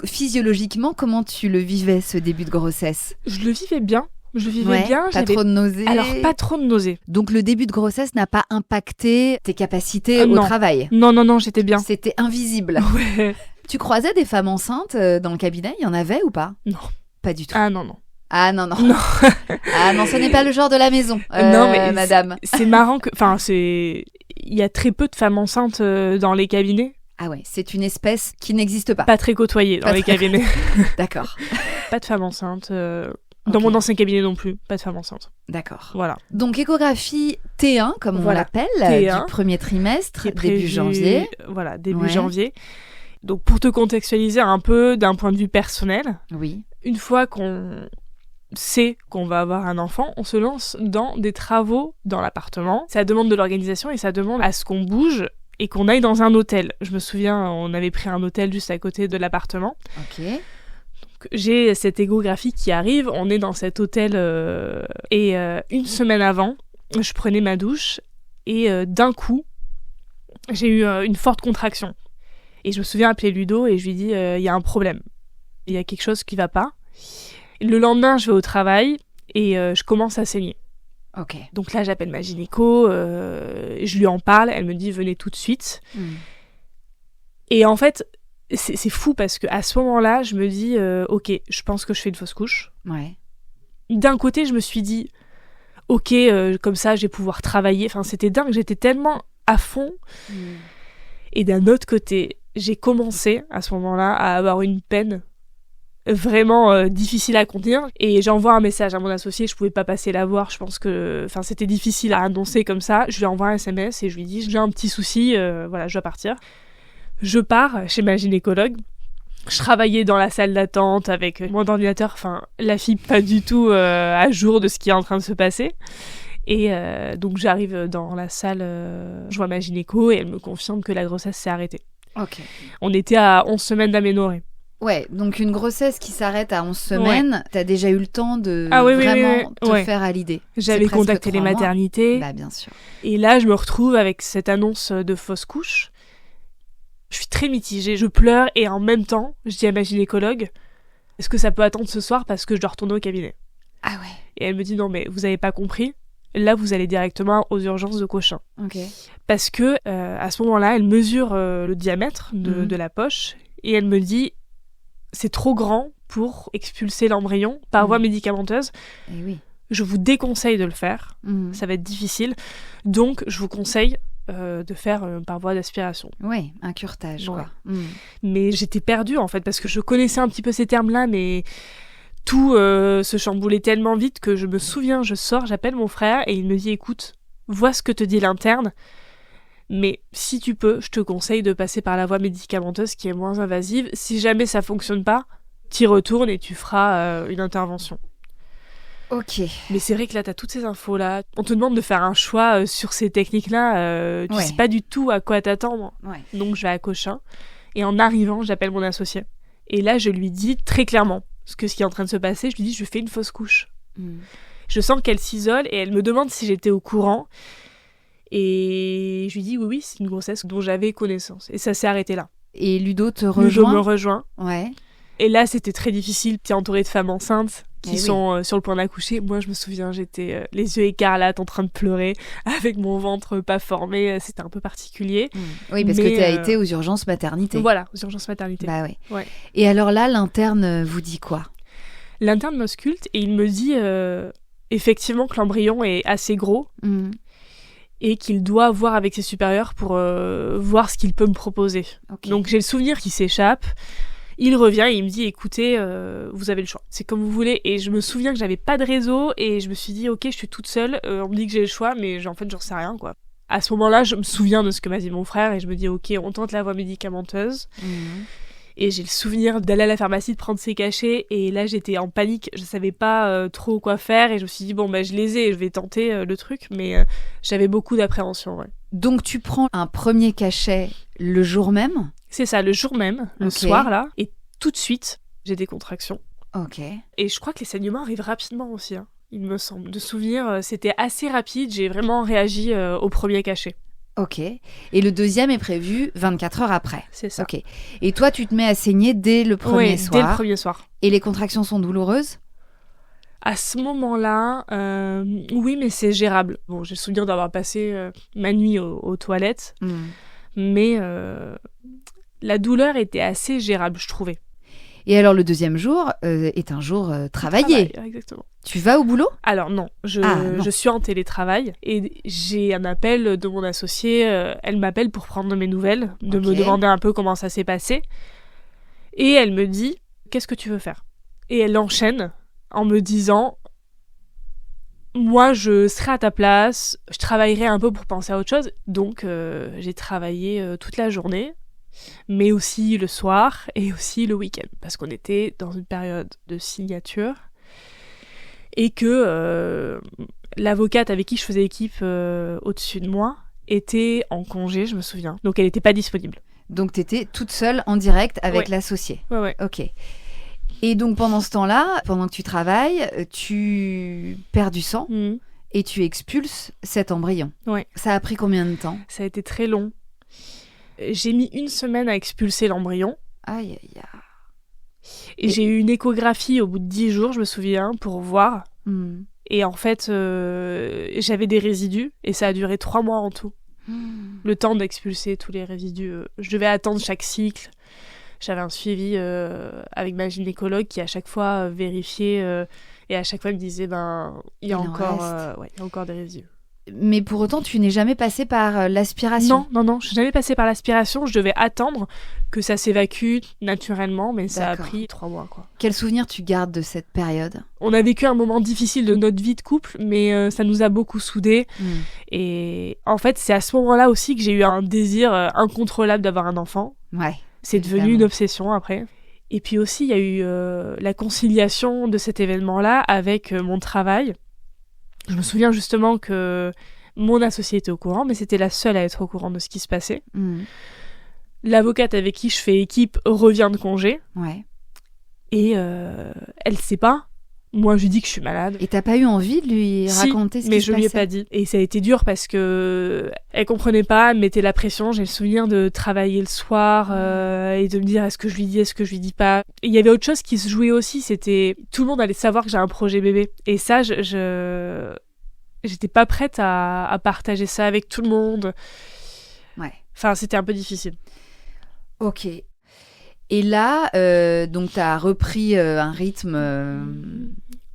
Physiologiquement, comment tu le vivais, ce début de grossesse ? Je le vivais bien. Bien. Pas trop de nausées ? Alors, pas trop de nausées. Donc, le début de grossesse n'a pas impacté tes capacités au travail ? Non, j'étais bien. C'était invisible. Ouais. Tu croisais des femmes enceintes dans le cabinet ? Il y en avait ou pas ? Non. Pas du tout. Ah non. Ah non. Ah non, ce n'est pas le genre de la maison, non, mais madame. C'est marrant que... Enfin, il y a très peu de femmes enceintes dans les cabinets. Ah ouais, c'est une espèce qui n'existe pas. Pas très côtoyée dans les cabinets. D'accord. Pas de femmes enceintes. Dans mon ancien cabinet non plus, pas de femmes enceintes. D'accord. Voilà. Donc échographie T1, comme on l'appelle, T1, du premier trimestre, prévu, début janvier. Voilà, début janvier. Donc pour te contextualiser un peu d'un point de vue personnel, oui. Une fois qu'on sait qu'on va avoir un enfant, on se lance dans des travaux dans l'appartement. Ça demande de l'organisation et ça demande à ce qu'on bouge et qu'on aille dans un hôtel. Je me souviens, on avait pris un hôtel juste à côté de l'appartement. Ok. Donc, j'ai cette échographie qui arrive, on est dans cet hôtel et une semaine avant, je prenais ma douche et d'un coup, j'ai eu une forte contraction. Et je me souviens appeler Ludo et je lui dis il y a un problème. Il y a quelque chose qui va pas. Le lendemain, je vais au travail et je commence à saigner. Ok. Donc là, j'appelle ma gynéco, je lui en parle, elle me dit venez tout de suite. Et en fait, c'est fou parce qu'à ce moment-là, je me dis ok, je pense que je fais une fausse couche. Ouais. D'un côté, je me suis dit ok, comme ça, je vais pouvoir travailler. Enfin, c'était dingue, j'étais tellement à fond. Et d'un autre côté, j'ai commencé à ce moment-là à avoir une peine vraiment difficile à contenir, et j'envoie un message à mon associé, je pouvais pas passer la voir, je pense que c'était difficile à annoncer comme ça. Je lui envoie un SMS et je lui dis j'ai un petit souci, voilà, je dois partir. Je pars chez ma gynécologue. Je travaillais dans la salle d'attente avec mon ordinateur, la fille pas du tout à jour de ce qui est en train de se passer. Et donc j'arrive dans la salle, je vois ma gynéco et elle me confirme que la grossesse s'est arrêtée. Ok. On était à 11 semaines d'aménorrhée. Ouais, donc une grossesse qui s'arrête à 11 semaines, ouais. T'as déjà eu le temps de te faire à l'idée. J'avais contacté les maternités. Bah, bien sûr. Et là, je me retrouve avec cette annonce de fausse couche. Je suis très mitigée, je pleure et en même temps, je dis à ma gynécologue, est-ce que ça peut attendre ce soir parce que je dois retourner au cabinet ? Ah ouais. Et elle me dit non mais vous avez pas compris, là vous allez directement aux urgences de Cochin. Ok. Parce que à ce moment-là, elle mesure le diamètre de la poche et elle me dit c'est trop grand pour expulser l'embryon par voie médicamenteuse. Et oui. Je vous déconseille de le faire, ça va être difficile. Donc je vous conseille de faire par voie d'aspiration. Oui, un curetage, Ouais. quoi. Mais j'étais perdue en fait, parce que je connaissais un petit peu ces termes-là, mais tout se chamboulait tellement vite que je me souviens, je sors, j'appelle mon frère et il me dit écoute, vois ce que te dit l'interne, mais si tu peux, je te conseille de passer par la voie médicamenteuse qui est moins invasive. Si jamais ça fonctionne pas, t'y retournes et tu feras une intervention. Ok. Mais c'est vrai que là, t'as toutes ces infos-là. On te demande de faire un choix sur ces techniques-là. Tu Ouais. sais pas du tout à quoi t'attendre. Ouais. Donc je vais à Cochin. Et en arrivant, j'appelle mon associé. Et là, je lui dis très clairement ce qui est en train de se passer. Je lui dis, je fais une fausse couche. Je sens qu'elle s'isole et elle me demande si j'étais au courant. Et je lui dis, oui, c'est une grossesse dont j'avais connaissance. Et ça s'est arrêté là. Et Ludo te Ludo rejoint. me rejoint. Ouais. Et là, c'était très difficile. T'es entourée de femmes enceintes qui Eh oui. sont sur le point d'accoucher. Moi, je me souviens, j'étais les yeux écarlates, en train de pleurer, avec mon ventre pas formé. C'était un peu particulier. Oui, parce Mais, que tu as été aux urgences maternité. Donc voilà, aux urgences maternité. Bah ouais. Ouais. Et alors là, l'interne vous dit quoi? L'interne m'ausculte et il me dit effectivement que l'embryon est assez gros et qu'il doit voir avec ses supérieurs pour voir ce qu'il peut me proposer. Ok. Donc j'ai le souvenir qu'il s'échappe. Il revient et il me dit écoutez, vous avez le choix, c'est comme vous voulez. Et je me souviens que j'avais pas de réseau et je me suis dit ok, je suis toute seule, on me dit que j'ai le choix, mais en fait j'en sais rien quoi. À ce moment-là, je me souviens de ce que m'a dit mon frère et je me dis ok, on tente la voie médicamenteuse. Et j'ai le souvenir d'aller à la pharmacie, de prendre ses cachets, et là j'étais en panique, je savais pas trop quoi faire, et je me suis dit bon bah je les ai, je vais tenter le truc, mais j'avais beaucoup d'appréhension. Ouais. Donc tu prends un premier cachet le jour même? C'est ça, le jour même, le Ok. soir là, et tout de suite j'ai des contractions. Ok. Et je crois que les saignements arrivent rapidement aussi, hein, il me semble. De souvenir, c'était assez rapide, j'ai vraiment réagi au premier cachet. Ok. Et le deuxième est prévu 24 heures après. C'est ça. Ok. Et toi, tu te mets à saigner dès le premier Ouais, soir. dès le premier soir. Et les contractions sont douloureuses? À ce moment-là, oui, mais c'est gérable. Bon, j'ai le souvenir d'avoir passé ma nuit aux toilettes, mais la douleur était assez gérable, je trouvais. Et alors, le deuxième jour est un jour travaillé. Travail, exactement. Tu vas au boulot? Alors non, non. je suis en télétravail et j'ai un appel de mon associée. Elle m'appelle pour prendre mes nouvelles, de Ok. me demander un peu comment ça s'est passé. Et elle me dit « Qu'est-ce que tu veux faire ?» Et elle enchaîne en me disant « Moi, je serai à ta place, je travaillerai un peu pour penser à autre chose. » Donc, j'ai travaillé toute la journée, mais aussi le soir et aussi le week-end, parce qu'on était dans une période de signature. Et que l'avocate avec qui je faisais équipe au-dessus de moi était en congé, je me souviens. Donc elle n'était pas disponible. Donc, tu étais toute seule en direct avec Ouais. l'associé. Ouais. Ok. Et donc, pendant ce temps-là, pendant que tu travailles, tu perds du sang et tu expulses cet embryon. Ouais. Ça a pris combien de temps? Ça a été très long. J'ai mis 1 semaine à expulser l'embryon. Aïe, aïe, aïe. Et j'ai eu une échographie au bout de 10 jours, je me souviens, pour voir. Et en fait, j'avais des résidus et ça a duré 3 mois en tout. Le temps d'expulser tous les résidus. Je devais attendre chaque cycle. J'avais un suivi avec ma gynécologue qui à chaque fois vérifiait et à chaque fois me disait il y a encore des résidus. Mais pour autant, tu n'es jamais passé par l'aspiration? Non, je suis jamais passée par l'aspiration. Je devais attendre que ça s'évacue naturellement, mais ça a D'accord. pris 3 mois, quoi. Quel souvenir tu gardes de cette période? On a vécu un moment difficile de notre vie de couple, mais ça nous a beaucoup soudés. Et en fait, c'est à ce moment-là aussi que j'ai eu un désir incontrôlable d'avoir un enfant. Ouais. C'est devenu Évidemment. une obsession après. Et puis aussi, il y a eu la conciliation de cet événement-là avec mon travail. Je me souviens justement que mon associé était au courant, mais c'était la seule à être au courant de ce qui se passait. L'avocate avec qui je fais équipe revient de congé. Ouais. Et elle sait pas. Moi, je lui dis que je suis malade. Et t'as pas eu envie de lui Si, raconter ce mais qui se je lui ai passait? pas dit. Et ça a été dur parce que elle comprenait pas, elle me mettait la pression. J'ai le souvenir de travailler le soir et de me dire est-ce que je lui dis, est-ce que je lui dis pas. Et il y avait autre chose qui se jouait aussi, c'était tout le monde allait savoir que j'ai un projet bébé. Et ça, j'étais pas prête à partager ça avec tout le monde. Ouais. Enfin, c'était un peu difficile. Ok. Et là, donc t'as repris un rythme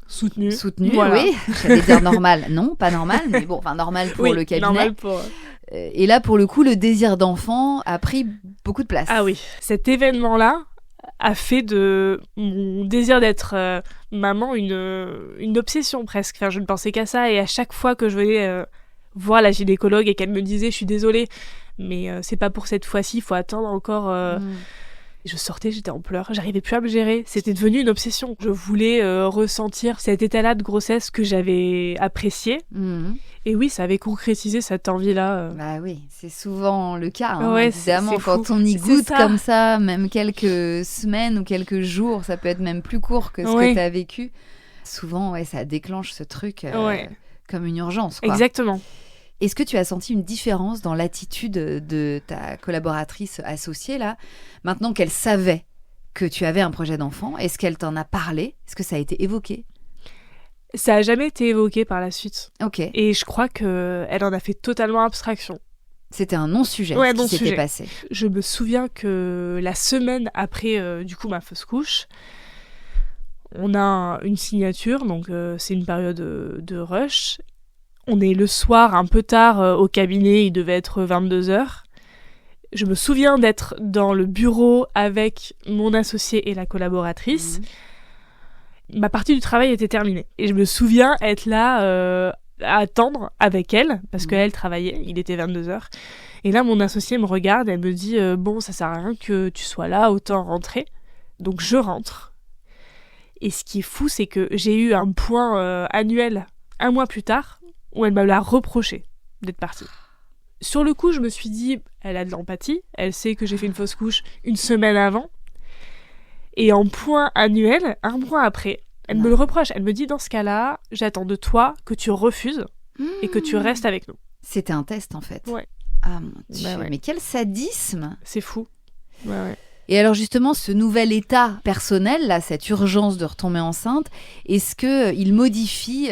Soutenu. soutenu, Voilà. oui. J'allais dire normal. Non, pas normal, mais bon, enfin normal pour Oui, le cabinet. normal pour... Et là, pour le coup, le désir d'enfant a pris beaucoup de place. Ah oui, cet événement-là a fait de mon désir d'être maman une obsession presque. Enfin, je ne pensais qu'à ça, et à chaque fois que je venais voir la gynécologue et qu'elle me disait « je suis désolée, mais c'est pas pour cette fois-ci, il faut attendre encore ». Je sortais, j'étais en pleurs, j'arrivais plus à me gérer. C'était devenu une obsession. Je voulais ressentir cet état-là de grossesse que j'avais apprécié. Et oui, ça avait concrétisé cette envie-là. Bah oui, c'est souvent le cas, hein, ouais, évidemment. C'est quand fou. On y C'est goûte ça. comme ça, même quelques semaines ou quelques jours, ça peut être même plus court que ce que tu as vécu. Souvent, ouais, ça déclenche ce truc comme une urgence, quoi. Exactement. Est-ce que tu as senti une différence dans l'attitude de ta collaboratrice associée, là, maintenant qu'elle savait que tu avais un projet d'enfant? Est-ce qu'elle t'en a parlé? Est-ce que ça a été évoqué? Ça a jamais été évoqué par la suite. Ok. Et je crois qu'elle en a fait totalement abstraction. C'était un non-sujet, Ouais, ce qui s'était passé. Je me souviens que la semaine après, du coup, ma fausse couche, on a une signature, donc c'est une période de rush. On est le soir, un peu tard, au cabinet, il devait être 22h. Je me souviens d'être dans le bureau avec mon associé et la collaboratrice. Ma partie du travail était terminée. Et je me souviens être là à attendre avec elle, parce qu'elle travaillait, il était 22h. Et là, mon associé me regarde, elle me dit « Bon, ça sert à rien que tu sois là, autant rentrer. » Donc je rentre. Et ce qui est fou, c'est que j'ai eu un point annuel 1 mois plus tard, où elle me l'a reproché d'être partie. Sur le coup, je me suis dit, elle a de l'empathie, elle sait que j'ai fait une fausse couche 1 semaine avant. Et en point annuel, 1 mois après, elle me le reproche. Elle me dit, dans ce cas-là, j'attends de toi que tu refuses et que tu restes avec nous. C'était un test, en fait. Ouais. Ah mon Dieu, Bah ouais. Mais quel sadisme! C'est fou. Ouais. Et alors justement, ce nouvel état personnel, là, cette urgence de retomber enceinte, est-ce qu'il modifie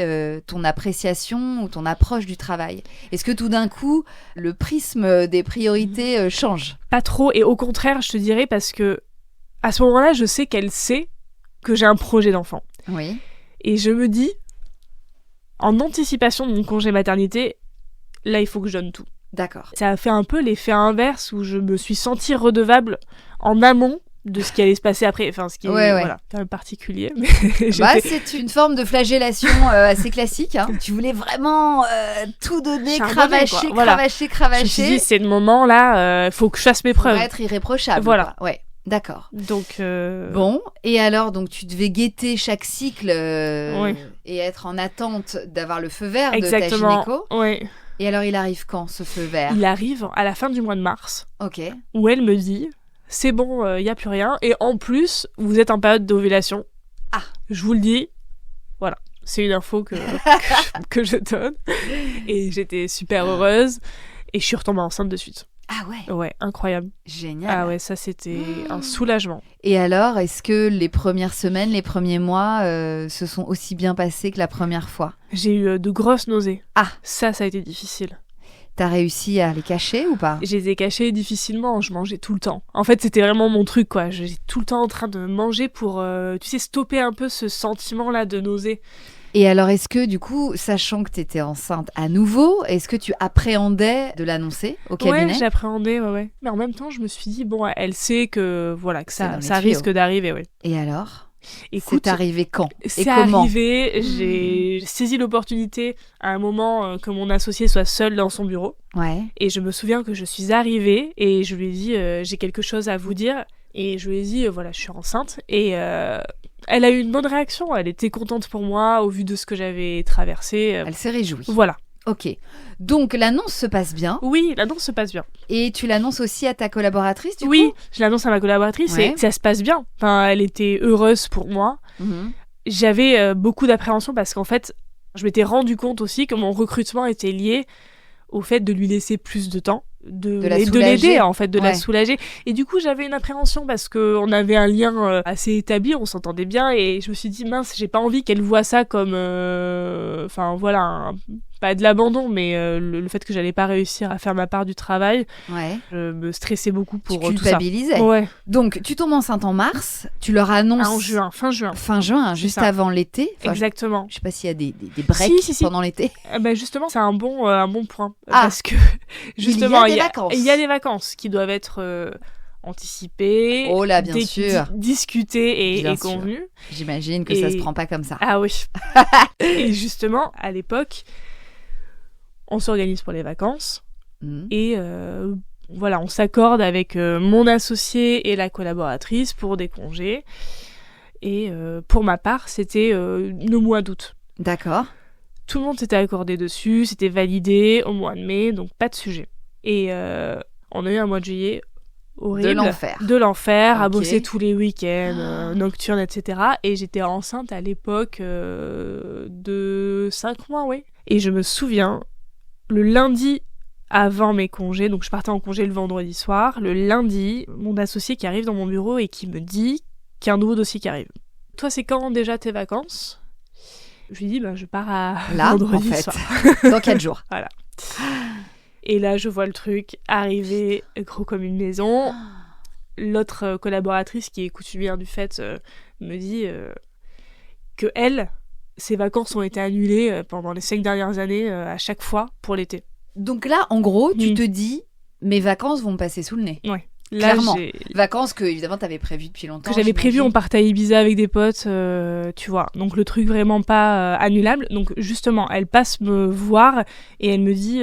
ton appréciation ou ton approche du travail? Est-ce que tout d'un coup, le prisme des priorités change? Pas trop, et au contraire, je te dirais, parce que à ce moment-là, je sais qu'elle sait que j'ai un projet d'enfant. Oui. Et je me dis, en anticipation de mon congé maternité, là, il faut que je donne tout. D'accord. Ça a fait un peu l'effet inverse où je me suis sentie redevable en amont de ce qui allait se passer après. Enfin, ce qui est voilà, un peu particulier. Mais c'est une forme de flagellation assez classique. Hein. Tu voulais vraiment tout donner, cravacher. Je me suis dit, c'est le moment là, faut que je fasse mes preuves. Pour être irréprochable. Voilà. Quoi. Ouais. D'accord. Donc bon, et alors donc tu devais guetter chaque cycle et être en attente d'avoir le feu vert de ta gynéco. Oui. Et alors il arrive quand ce feu vert? Il arrive à la fin du mois de mars. Ok. Où elle me dit, c'est bon, y a plus rien, et en plus vous êtes en période d'ovulation. Ah. Je vous le dis. Voilà. C'est une info que je donne. Et j'étais super heureuse. Et je suis retombée enceinte de suite. Ah ouais. Ouais, incroyable. Génial. Ah ouais, ça c'était un soulagement. Et alors, est-ce que les premières semaines, les premiers mois se sont aussi bien passés que la première fois? J'ai eu de grosses nausées. Ah. Ça a été difficile. T'as réussi à les cacher ou pas? Je les ai cachées difficilement, je mangeais tout le temps. En fait, c'était vraiment mon truc, quoi. J'étais tout le temps en train de manger pour, tu sais, stopper un peu ce sentiment-là de nausée. Et alors, est-ce que, du coup, sachant que tu étais enceinte à nouveau, est-ce que tu appréhendais de l'annoncer au cabinet? Ouais, j'appréhendais, ouais. Mais en même temps, je me suis dit, bon, elle sait que, voilà, que ça risque d'arriver, ouais. Et alors? Écoute, c'est arrivé quand? C'est arrivé, j'ai saisi l'opportunité à un moment que mon associé soit seul dans son bureau. Ouais. Et je me souviens que je suis arrivée et je lui ai dit, j'ai quelque chose à vous dire. Et je lui ai dit, voilà, je suis enceinte. Et elle a eu une bonne réaction. Elle était contente pour moi au vu de ce que j'avais traversé. Elle s'est réjouie. Voilà. Ok. Donc, l'annonce se passe bien. Oui, l'annonce se passe bien. Et tu l'annonces aussi à ta collaboratrice, du coup? Oui, je l'annonce à ma collaboratrice et ça se passe bien. Enfin, elle était heureuse pour moi. J'avais beaucoup d'appréhension parce qu'en fait, je m'étais rendu compte aussi que mon recrutement était lié au fait de lui laisser plus de temps, de l'aider, en fait, de la soulager. Et du coup, j'avais une appréhension parce qu'on avait un lien assez établi, on s'entendait bien, et je me suis dit, mince, j'ai pas envie qu'elle voie ça comme, enfin voilà, pas de l'abandon, mais le fait que j'allais pas réussir à faire ma part du travail, Ouais. je me stressais beaucoup pour Tu tout ça. culpabilisais. Ouais. Donc, tu tombes enceinte en mars, tu leur annonces... En juin, fin juin. Fin juin, juste ça. avant l'été. Enfin, Exactement. Je sais pas s'il y a des breaks Si. pendant l'été. Justement, c'est un bon point. Ah. Parce que, justement, Il y a des vacances. il y a des vacances qui doivent être anticipées, Oh là, bien sûr. discutées Bien et sûr. convenues. J'imagine que ça se prend pas comme ça. Ah oui. Et justement, à l'époque, on s'organise pour les vacances. Mhm. Et voilà, on s'accorde avec mon associé et la collaboratrice pour des congés. Et pour ma part, c'était le mois d'août. D'accord. Tout le monde s'était accordé dessus, c'était validé au mois de mai, donc pas de sujet. Et on a eu un mois de juillet horrible. De l'enfer, à Ok. bosser tous les week-ends, nocturnes, etc. Et j'étais enceinte à l'époque de 5 mois, oui. Et je me souviens, le lundi avant mes congés, donc je partais en congé le vendredi soir, le lundi, mon associé qui arrive dans mon bureau et qui me dit qu'il y a un nouveau dossier qui arrive. Toi, c'est quand déjà tes vacances ? Je lui dis, je pars à Là, vendredi en fait. soir. Dans 4 jours. Voilà. Et là, je vois le truc arriver gros comme une maison. L'autre collaboratrice qui est coutumière du fait me dit que elle, ses vacances ont été annulées pendant les 5 dernières années à chaque fois pour l'été. Donc là, en gros, tu te dis, mes vacances vont me passer sous le nez. Ouais. Là, Clairement. Vacances que, évidemment, t'avais prévues depuis longtemps. que j'avais prévu, on partait à Ibiza avec des potes, tu vois. Donc le truc vraiment pas annulable. Donc justement, elle passe me voir et elle me dit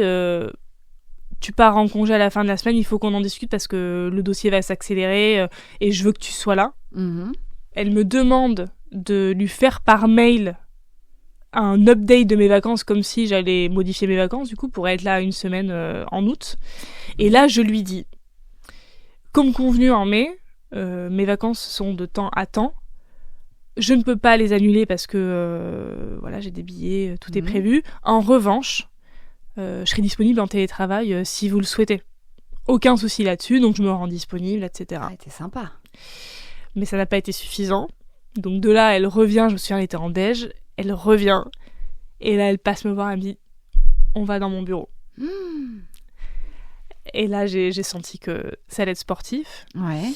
tu pars en congé à la fin de la semaine, il faut qu'on en discute parce que le dossier va s'accélérer et je veux que tu sois là. Mhm. Elle me demande de lui faire par mail un update de mes vacances comme si j'allais modifier mes vacances du coup pour être là une semaine en août. Et là, je lui dis comme convenu en mai, mes vacances sont de temps à temps. Je ne peux pas les annuler parce que voilà, j'ai des billets, tout est prévu. En revanche, je serai disponible en télétravail si vous le souhaitez. Aucun souci là-dessus, donc je me rends disponible, etc. Ouais, t'es sympa. Mais ça n'a pas été suffisant. Donc de là, elle revient, je me souviens, elle était en déj, elle revient, et là, elle passe me voir, elle me dit « On va dans mon bureau ». Et là, j'ai senti que ça allait être sportif. Ouais.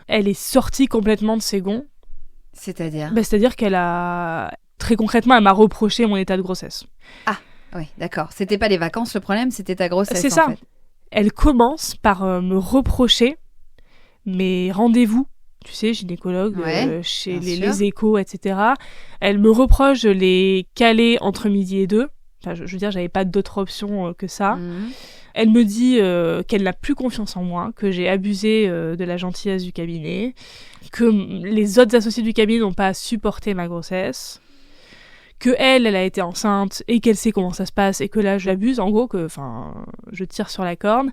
Elle est sortie complètement de ses gonds. C'est-à-dire C'est-à-dire qu'elle a... Très concrètement, elle m'a reproché mon état de grossesse. Ah, oui, d'accord. C'était pas les vacances, le problème, c'était ta grossesse, C'est ça. en fait. Elle commence par me reprocher mes rendez-vous, tu sais, gynécologue, chez les échos, etc. Elle me reproche de les caler entre midi et 2. Enfin, je veux dire, j'avais pas d'autre option que ça. Elle me dit qu'elle n'a plus confiance en moi, que j'ai abusé de la gentillesse du cabinet, que les autres associés du cabinet n'ont pas supporté ma grossesse, que elle a été enceinte et qu'elle sait comment ça se passe et que là je l'abuse, en gros, que je tire sur la corne.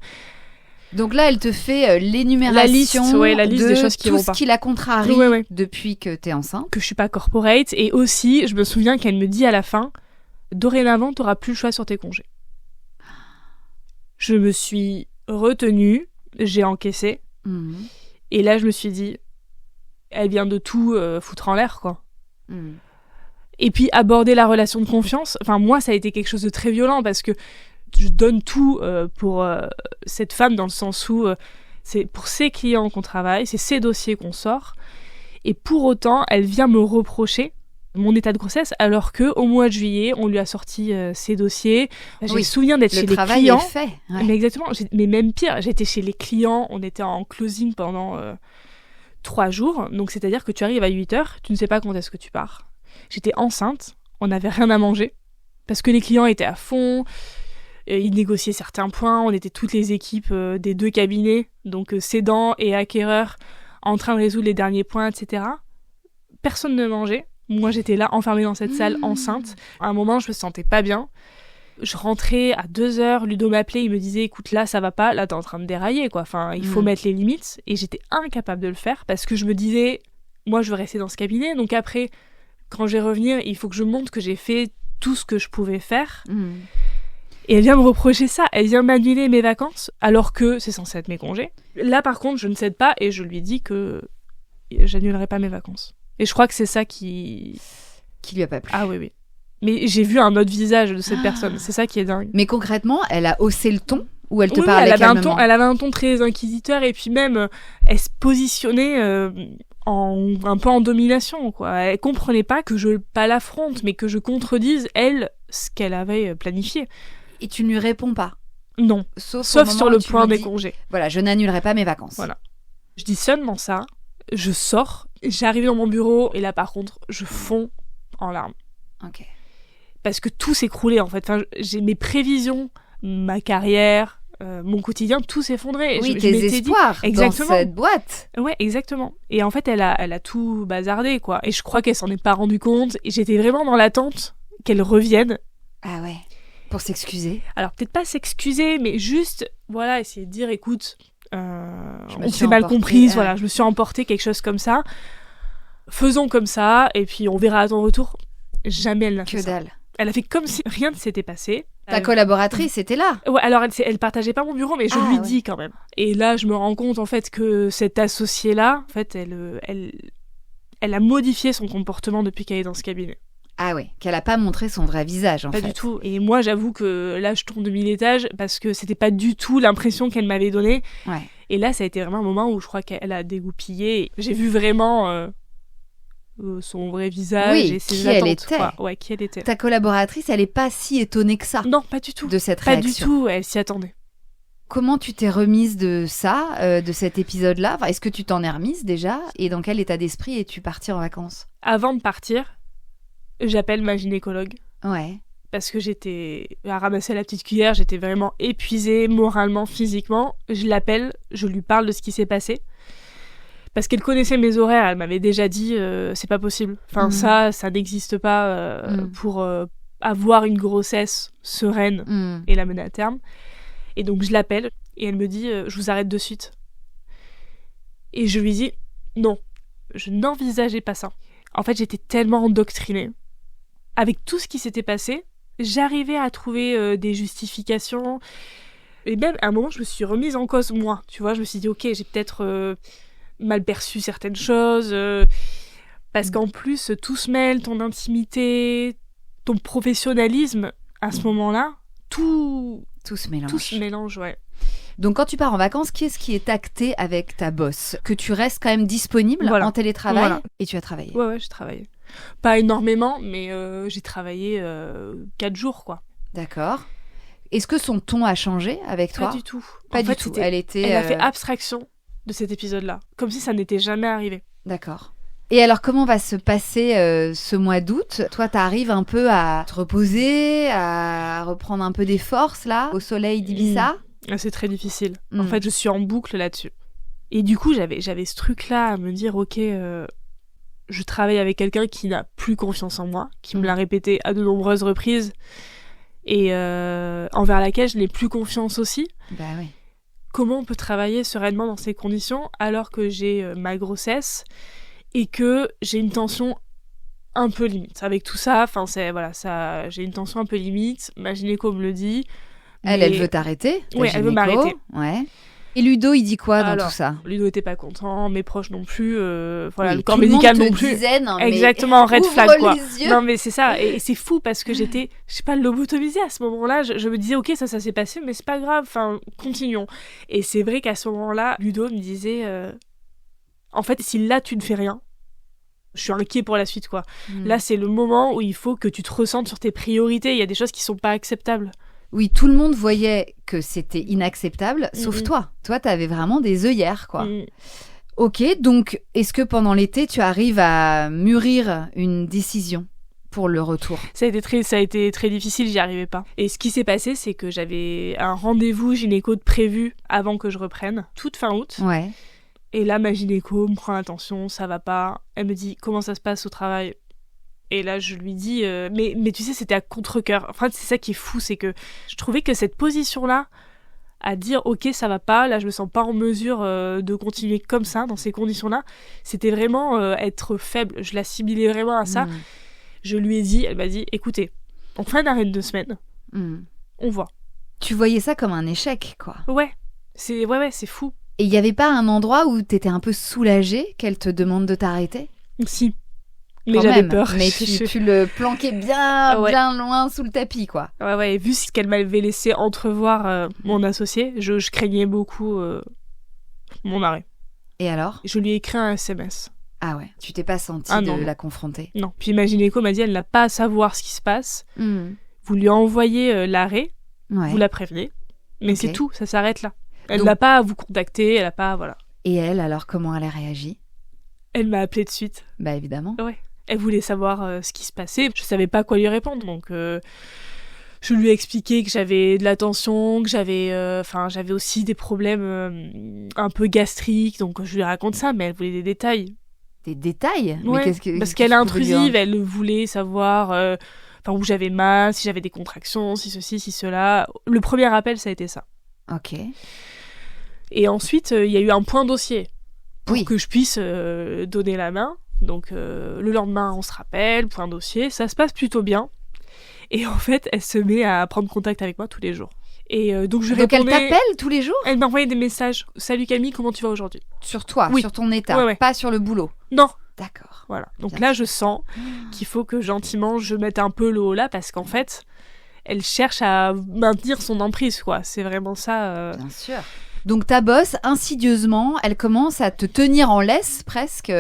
Donc là, elle te fait l'énumération la liste de des choses qui tout vont ce pas. qui la contrarie Ouais. depuis que t'es enceinte. Que je suis pas corporate, et aussi, je me souviens qu'elle me dit à la fin, dorénavant, t'auras plus le choix sur tes congés. Je me suis retenue, j'ai encaissé, et là je me suis dit, elle vient de tout foutre en l'air, quoi. Et puis aborder la relation de confiance, enfin moi ça a été quelque chose de très violent parce que je donne tout pour cette femme dans le sens où c'est pour ses clients qu'on travaille, c'est ses dossiers qu'on sort, et pour autant elle vient me reprocher mon état de grossesse alors que au mois de juillet on lui a sorti ses dossiers. J'ai le souvenir d'être chez les clients. Le travail est fait. Ouais. Mais exactement, mais même pire, j'étais chez les clients, on était en closing pendant 3 jours, donc c'est-à-dire que tu arrives à 8h, tu ne sais pas quand est-ce que tu pars. J'étais enceinte, on n'avait rien à manger, parce que les clients étaient à fond, ils négociaient certains points, on était toutes les équipes des 2 cabinets, donc cédants et acquéreurs, en train de résoudre les derniers points, etc. Personne ne mangeait, moi j'étais là, enfermée dans cette salle, enceinte. À un moment, je me sentais pas bien. Je rentrais à 2h, Ludo m'appelait, il me disait « Écoute, là, ça va pas, là, t'es en train de dérailler, quoi. Enfin, il faut mettre les limites. » Et j'étais incapable de le faire, parce que je me disais « Moi, je veux rester dans ce cabinet, donc après... Quand je vais revenir, il faut que je montre que j'ai fait tout ce que je pouvais faire. Et elle vient me reprocher ça. Elle vient m'annuler mes vacances, alors que c'est censé être mes congés. Là, par contre, je ne cède pas et je lui dis que j'annulerai pas mes vacances. Et je crois que c'est ça qui lui a pas plu. Ah oui. Mais j'ai vu un autre visage de cette personne, c'est ça qui est dingue. Mais concrètement, elle a haussé le ton ou elle te Oui, parlait calmement? Elle avait un ton très inquisiteur et puis même, elle se positionnait un peu en domination, quoi. Elle comprenait pas que je pas l'affronte, mais que je contredise, elle, ce qu'elle avait planifié. Et tu ne lui réponds pas? Non, sauf sur le point des congés. Voilà, je n'annulerai pas mes vacances. Voilà. Je dis seulement ça, je sors, j'arrive dans mon bureau et là par contre, je fonds en larmes. Ok. Parce que tout s'écroulait en fait. Enfin, j'ai mes prévisions, ma carrière, mon quotidien, tout s'effondrait. Oui, tes espoirs dans cette boîte. Ouais, exactement. Et en fait, elle a tout bazardé, quoi. Et je crois qu'elle s'en est pas rendue compte. Et j'étais vraiment dans l'attente qu'elle revienne. Ah ouais. Pour s'excuser. Alors peut-être pas s'excuser, mais juste, voilà, essayer de dire, écoute, on s'est mal comprise, voilà, je me suis emportée, quelque chose comme ça. Faisons comme ça, et puis on verra à ton retour. Jamais elle n'a fait ça. Que dalle. Elle a fait comme si rien ne s'était passé. Ta collaboratrice était là. Ouais, alors elle partageait pas mon bureau, mais je lui dis quand même. Et là, je me rends compte en fait que cette associée-là, en fait, elle a modifié son comportement depuis qu'elle est dans ce cabinet. Ah ouais, qu'elle a pas montré son vrai visage en fait. Pas du tout. Et moi, j'avoue que là, je tombe de 1000 étages parce que c'était pas du tout l'impression qu'elle m'avait donnée. Ouais. Et là, ça a été vraiment un moment où je crois qu'elle a dégoupillé. J'ai vu vraiment son vrai visage et ses attentes. Elle était. Ouais, qui elle était. Ta collaboratrice, elle est pas si étonnée que ça. Non, pas du tout. De cette réaction. Pas du tout, elle s'y attendait. Comment tu t'es remise de ça, de cet épisode-là? Enfin, est-ce que tu t'en es remise déjà? Et dans quel état d'esprit es-tu partie en vacances? Avant de partir, j'appelle ma gynécologue. Ouais. Parce que j'étais à ramasser la petite cuillère, j'étais vraiment épuisée moralement, physiquement. Je l'appelle, je lui parle de ce qui s'est passé. Parce qu'elle connaissait mes horaires, elle m'avait déjà dit c'est pas possible. Enfin, ça n'existe pas pour avoir une grossesse sereine et la mener à terme. Et donc je l'appelle et elle me dit je vous arrête de suite. Et je lui dis non, je n'envisageais pas ça. En fait, j'étais tellement endoctrinée. Avec tout ce qui s'était passé, j'arrivais à trouver des justifications. Et même à un moment, je me suis remise en cause moi. Tu vois, je me suis dit ok, j'ai peut-être mal perçu certaines choses. Parce qu'en plus, tout se mêle, ton intimité, ton professionnalisme, à ce moment-là, tout se mélange. Tout se mélange, ouais. Donc quand tu pars en vacances, qu'est-ce qui est acté avec ta boss? Que tu restes quand même disponible en télétravail et tu as travaillé? Ouais, j'ai travaillé. Pas énormément, mais j'ai travaillé 4 jours, quoi. D'accord. Est-ce que son ton a changé avec toi? Pas du tout. Pas du tout. Elle a fait abstraction de cet épisode-là, comme si ça n'était jamais arrivé. D'accord. Et alors, comment va se passer ce mois d'août? Toi, t'arrives un peu à te reposer, à reprendre un peu des forces, là, au soleil d'Ibiza? C'est très difficile. En fait, je suis en boucle là-dessus. Et du coup, j'avais ce truc-là à me dire, ok, je travaille avec quelqu'un qui n'a plus confiance en moi, qui me l'a répété à de nombreuses reprises, et envers laquelle je n'ai plus confiance aussi. Bah oui. Comment on peut travailler sereinement dans ces conditions alors que j'ai ma grossesse et que j'ai une tension un peu limite. Avec tout ça, j'ai une tension un peu limite. Ma gynéco me le dit. Elle veut t'arrêter? Oui, elle veut m'arrêter. Ouais. Et Ludo, il dit quoi dans tout ça? Ludo était pas content, mes proches non plus, le corps médical non plus. Disait, non, exactement, red flag, quoi. Les yeux. Non, mais c'est ça, et c'est fou parce que j'étais, je sais pas, lobotomisée à ce moment-là. Je me disais, ok, ça s'est passé, mais c'est pas grave, enfin, continuons. Et c'est vrai qu'à ce moment-là, Ludo me disait, en fait, si là tu ne fais rien, je suis inquiet pour la suite, quoi. Là, c'est le moment où il faut que tu te ressentes sur tes priorités. Il y a des choses qui sont pas acceptables. Oui, tout le monde voyait que c'était inacceptable, sauf toi. Toi, t'avais vraiment des œillères, quoi. Ok, donc, est-ce que pendant l'été, tu arrives à mûrir une décision pour le retour? Ça a été très difficile, j'y arrivais pas. Et ce qui s'est passé, c'est que j'avais un rendez-vous gynéco de prévu avant que je reprenne, toute fin août. Ouais. Et là, ma gynéco me prend l'attention, ça va pas. Elle me dit, comment ça se passe au travail? Et là, je lui dis... mais tu sais, c'était à contre-cœur. Enfin, c'est ça qui est fou, c'est que je trouvais que cette position-là, à dire « Ok, ça va pas, là, je me sens pas en mesure de continuer comme ça, dans ces conditions-là », c'était vraiment être faible. Je l'assimilais vraiment à ça. Je lui ai dit, elle m'a dit « Écoutez, on fait un arrêt de 2 semaines. On voit. » Tu voyais ça comme un échec, quoi. Ouais, c'est fou. Et il y avait pas un endroit où t'étais un peu soulagée qu'elle te demande de t'arrêter? Si. Mais quand j'avais même. peur. Mais tu le planquais bien loin sous le tapis, quoi. Ouais, et vu ce qu'elle m'avait laissé entrevoir, mon associé, je craignais beaucoup mon arrêt. Et alors ? Je lui ai écrit un SMS. Ah ouais, tu t'es pas sentie non. la confronter ? Non. Puis ma gynéco m'a dit, elle n'a pas à savoir ce qui se passe. Vous lui envoyez l'arrêt, vous la prévenez, mais c'est tout, ça s'arrête là. Elle n'a pas à vous contacter, elle n'a pas, voilà. Et elle, alors, comment elle a réagi ? Elle m'a appelé de suite. Bah évidemment. Ouais. Elle voulait savoir ce qui se passait. Je savais pas quoi lui répondre, donc je lui ai expliqué que j'avais de la tension, que j'avais aussi des problèmes un peu gastriques, donc je lui raconte ça, mais elle voulait des détails. Des détails ? Ouais, mais parce qu'elle est intrusive, elle voulait savoir où j'avais mal, si j'avais des contractions, si ceci, si cela. Le premier appel, ça a été ça. Ok. Et ensuite, il y a eu un point dossier pour que je puisse donner la main. Donc le lendemain, on se rappelle, point dossier, ça se passe plutôt bien. Et en fait, elle se met à prendre contact avec moi tous les jours. Et donc je répondais... Donc elle t'appelle tous les jours ? Elle m'envoyait des messages. Salut Camille, comment tu vas aujourd'hui ? Sur toi, sur ton état, pas sur le boulot. Non. D'accord. Voilà. Donc là, je sens qu'il faut que gentiment je mette un peu le haut là, parce qu'en fait, elle cherche à maintenir son emprise, quoi. C'est vraiment ça. Bien sûr. Donc ta boss, insidieusement, elle commence à te tenir en laisse presque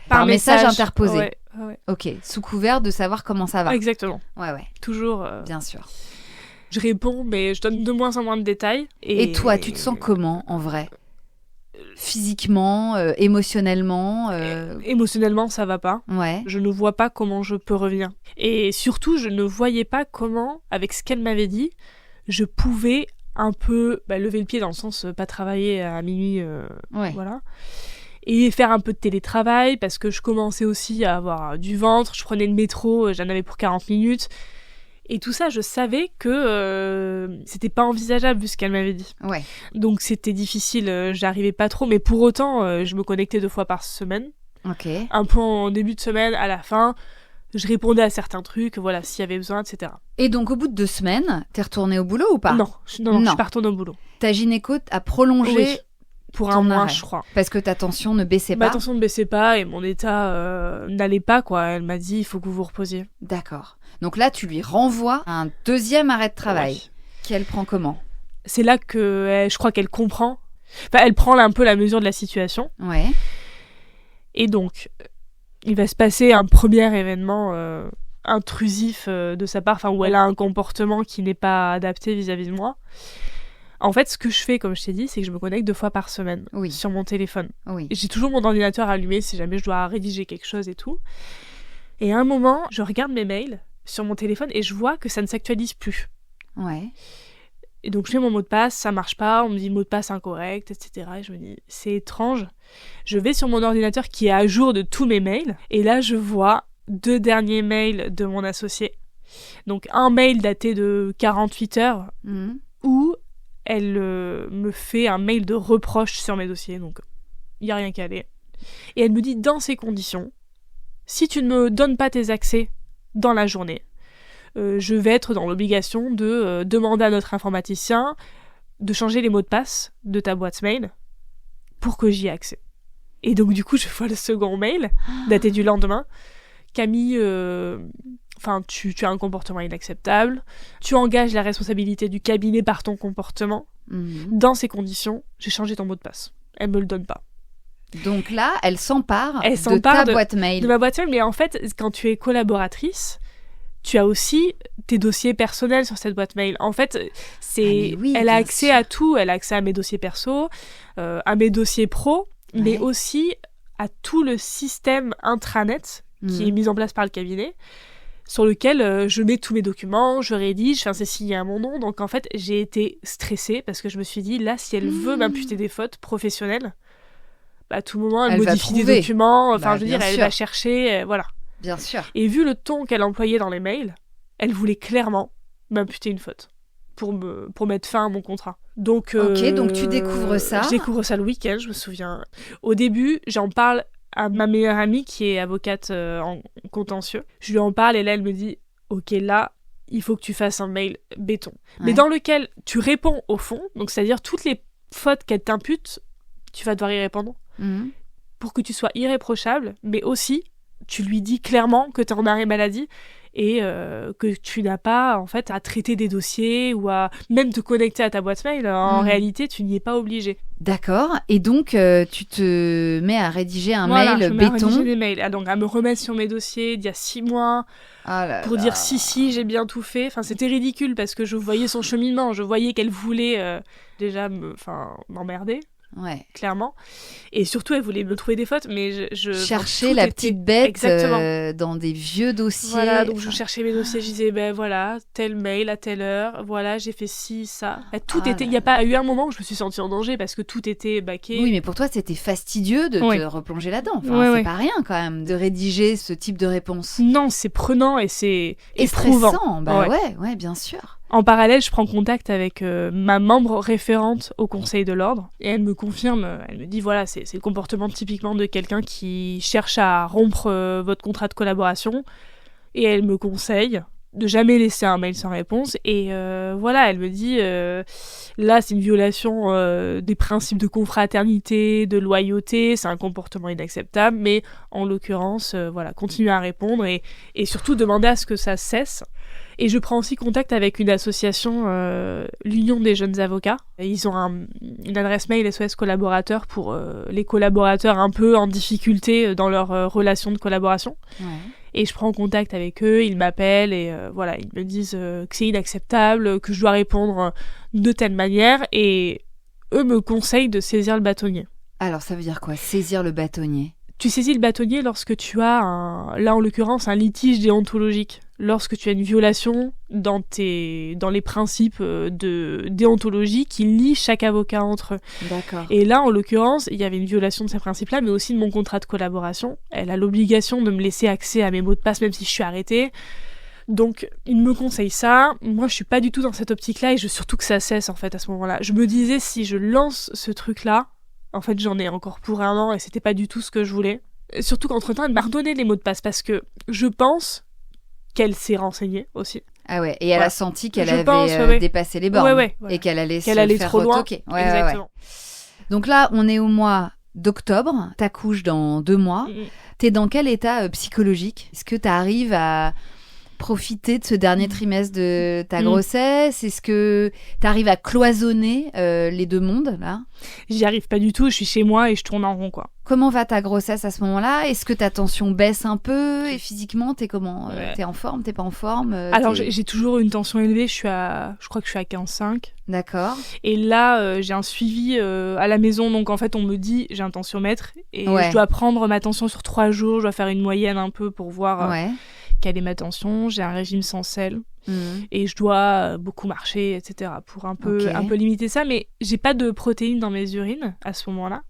par message interposé. Ouais. Ok, sous couvert de savoir comment ça va. Exactement. Ouais. Toujours. Bien sûr. Je réponds, mais je donne de moins en moins de détails. Et toi, tu te sens comment en vrai ? Physiquement, émotionnellement Émotionnellement, ça va pas. Ouais. Je ne vois pas comment je peux revenir. Et surtout, je ne voyais pas comment, avec ce qu'elle m'avait dit, je pouvais un peu lever le pied dans le sens pas travailler à minuit, voilà. Et faire un peu de télétravail parce que je commençais aussi à avoir du ventre, je prenais le métro, j'en avais pour 40 minutes. Et tout ça, je savais que c'était pas envisageable vu ce qu'elle m'avait dit. Ouais. Donc c'était difficile, j'arrivais pas trop, mais pour autant, je me connectais 2 fois par semaine. Ok. Un peu en début de semaine, à la fin, je répondais à certains trucs, voilà, s'il y avait besoin, etc. Et donc au bout de 2 semaines, t'es retournée au boulot ou pas ? Non, je suis pas retournée au boulot. Ta gynéco a prolongé pour un mois, je crois. Parce que ta tension ne baissait pas ? Ma tension ne baissait pas et mon état n'allait pas, quoi. Elle m'a dit, il faut que vous vous reposiez. D'accord. Donc là, tu lui renvoies un 2e arrêt de travail. Qu'elle prend comment ? C'est là que je crois qu'elle comprend. Enfin, elle prend un peu la mesure de la situation. Ouais. Et donc, il va se passer un premier événement intrusif de sa part, où elle a un comportement qui n'est pas adapté vis-à-vis de moi. En fait, ce que je fais, comme je t'ai dit, c'est que je me connecte 2 fois par semaine sur mon téléphone. Oui. J'ai toujours mon ordinateur allumé si jamais je dois rédiger quelque chose et tout. Et à un moment, je regarde mes mails sur mon téléphone et je vois que ça ne s'actualise plus. Ouais. Et donc, je fais mon mot de passe, ça marche pas, on me dit mot de passe incorrect, etc. Et je me dis, c'est étrange. Je vais sur mon ordinateur qui est à jour de tous mes mails. Et là, je vois 2 derniers mails de mon associé. Donc, un mail daté de 48 heures où elle me fait un mail de reproche sur mes dossiers. Donc, il n'y a rien qu'à aller. Et elle me dit, dans ces conditions, si tu ne me donnes pas tes accès dans la journée, je vais être dans l'obligation de demander à notre informaticien de changer les mots de passe de ta boîte mail pour que j'y ai accès. Et donc du coup, je vois le second mail, daté du lendemain. Camille, tu as un comportement inacceptable, tu engages la responsabilité du cabinet par ton comportement. Dans ces conditions, j'ai changé ton mot de passe. Elle me le donne pas. Donc là, elle s'empare de ta boîte mail. De ma boîte mail, mais en fait, quand tu es collaboratrice, tu as aussi tes dossiers personnels sur cette boîte mail. En fait, elle a accès à tout. Elle a accès à mes dossiers perso, à mes dossiers pro, mais aussi à tout le système intranet qui est mis en place par le cabinet, sur lequel je mets tous mes documents, je rédige, c'est signé à mon nom. Donc en fait, j'ai été stressée parce que je me suis dit, là, si elle veut m'imputer des fautes professionnelles, à tout moment, elle modifie des documents. Elle va chercher, voilà. Bien sûr. Et vu le ton qu'elle employait dans les mails, elle voulait clairement m'imputer une faute pour mettre fin à mon contrat. Donc, donc tu découvres ça. Je découvre ça le week-end, je me souviens. Au début, j'en parle à ma meilleure amie qui est avocate en contentieux. Je lui en parle et là, elle me dit « Ok, là, il faut que tu fasses un mail béton. » Mais dans lequel tu réponds au fond, donc c'est-à-dire toutes les fautes qu'elle t'impute, tu vas devoir y répondre pour que tu sois irréprochable, mais aussi tu lui dis clairement que tu es en arrêt maladie et que tu n'as pas en fait à traiter des dossiers ou à même te connecter à ta boîte mail. En réalité, tu n'y es pas obligé. D'accord. Et donc, tu te mets à rédiger un Voilà, mail je me mets béton. à rédiger des mails. Donc, à me remettre sur mes dossiers d'il y a 6 mois pour dire si, j'ai bien tout fait. Enfin, c'était ridicule parce que je voyais son cheminement. Je voyais qu'elle voulait déjà m'emmerder. Ouais. Clairement. Et surtout, elle voulait me trouver des fautes, mais chercher la petite bête dans des vieux dossiers. Voilà, donc je cherchais mes dossiers, je disais, ben voilà, tel mail à telle heure, voilà, j'ai fait ci, ça. Tout était, il n'y a pas eu un moment où je me suis sentie en danger parce que tout était baqué. Oui, mais pour toi, c'était fastidieux de te replonger là-dedans. Enfin, c'est pas rien quand même de rédiger ce type de réponse. Non, c'est prenant et c'est éprouvant. Stressant, bah ouais, bien sûr. En parallèle, je prends contact avec ma membre référente au Conseil de l'Ordre et elle me confirme, elle me dit voilà, c'est le comportement typiquement de quelqu'un qui cherche à rompre votre contrat de collaboration et elle me conseille de jamais laisser un mail sans réponse et voilà, elle me dit là c'est une violation des principes de confraternité, de loyauté, c'est un comportement inacceptable, mais en l'occurrence voilà, continuez à répondre et surtout demandez à ce que ça cesse. Et je prends aussi contact avec une association, l'Union des jeunes avocats. Ils ont une adresse mail SOS collaborateurs pour les collaborateurs un peu en difficulté dans leur relation de collaboration. Ouais. Et je prends contact avec eux, ils m'appellent et voilà, ils me disent que c'est inacceptable, que je dois répondre de telle manière. Et eux me conseillent de saisir le bâtonnier. Alors ça veut dire quoi, saisir le bâtonnier ? Tu saisis le bâtonnier lorsque tu as, là en l'occurrence, un litige déontologique. Lorsque tu as une violation dans les principes de déontologie qui lient chaque avocat entre eux. D'accord. Et là, en l'occurrence, il y avait une violation de ces principes-là, mais aussi de mon contrat de collaboration. Elle a l'obligation de me laisser accès à mes mots de passe, même si je suis arrêtée. Donc, il me conseille ça. Moi, je suis pas du tout dans cette optique-là et je veux surtout que ça cesse, en fait, à ce moment-là. Je me disais, si je lance ce truc-là, en fait, j'en ai encore pour 1 an et c'était pas du tout ce que je voulais. Surtout qu'entre-temps, elle m'a redonné les mots de passe parce que je pense qu'elle s'est renseignée aussi. Ah ouais, et elle a senti qu'elle avait dépassé les bornes et qu'elle allait se faire trop loin. Retoquer. Ouais, exactement. Ouais. Donc là, on est au mois d'octobre, t'accouches dans 2 mois. T'es dans quel état psychologique ? Est-ce que t'arrives à profiter de ce dernier trimestre de ta grossesse ? Est-ce que t'arrives à cloisonner les 2 mondes, là ? J'y arrive pas du tout, je suis chez moi et je tourne en rond, quoi. Comment va ta grossesse à ce moment-là ? Est-ce que ta tension baisse un peu ? Et physiquement, t'es comment ? T'es en forme ? T'es pas en forme ? Alors, j'ai toujours une tension élevée, je crois que je suis à 15,5. D'accord. Et là, j'ai un suivi à la maison, donc en fait, on me dit, j'ai un tensiomètre, et je dois prendre ma tension sur 3 jours, je dois faire une moyenne un peu pour voir quelle est ma tension. J'ai un régime sans sel. Et je dois beaucoup marcher, etc. pour un peu limiter ça, mais j'ai pas de protéines dans mes urines à ce moment-là,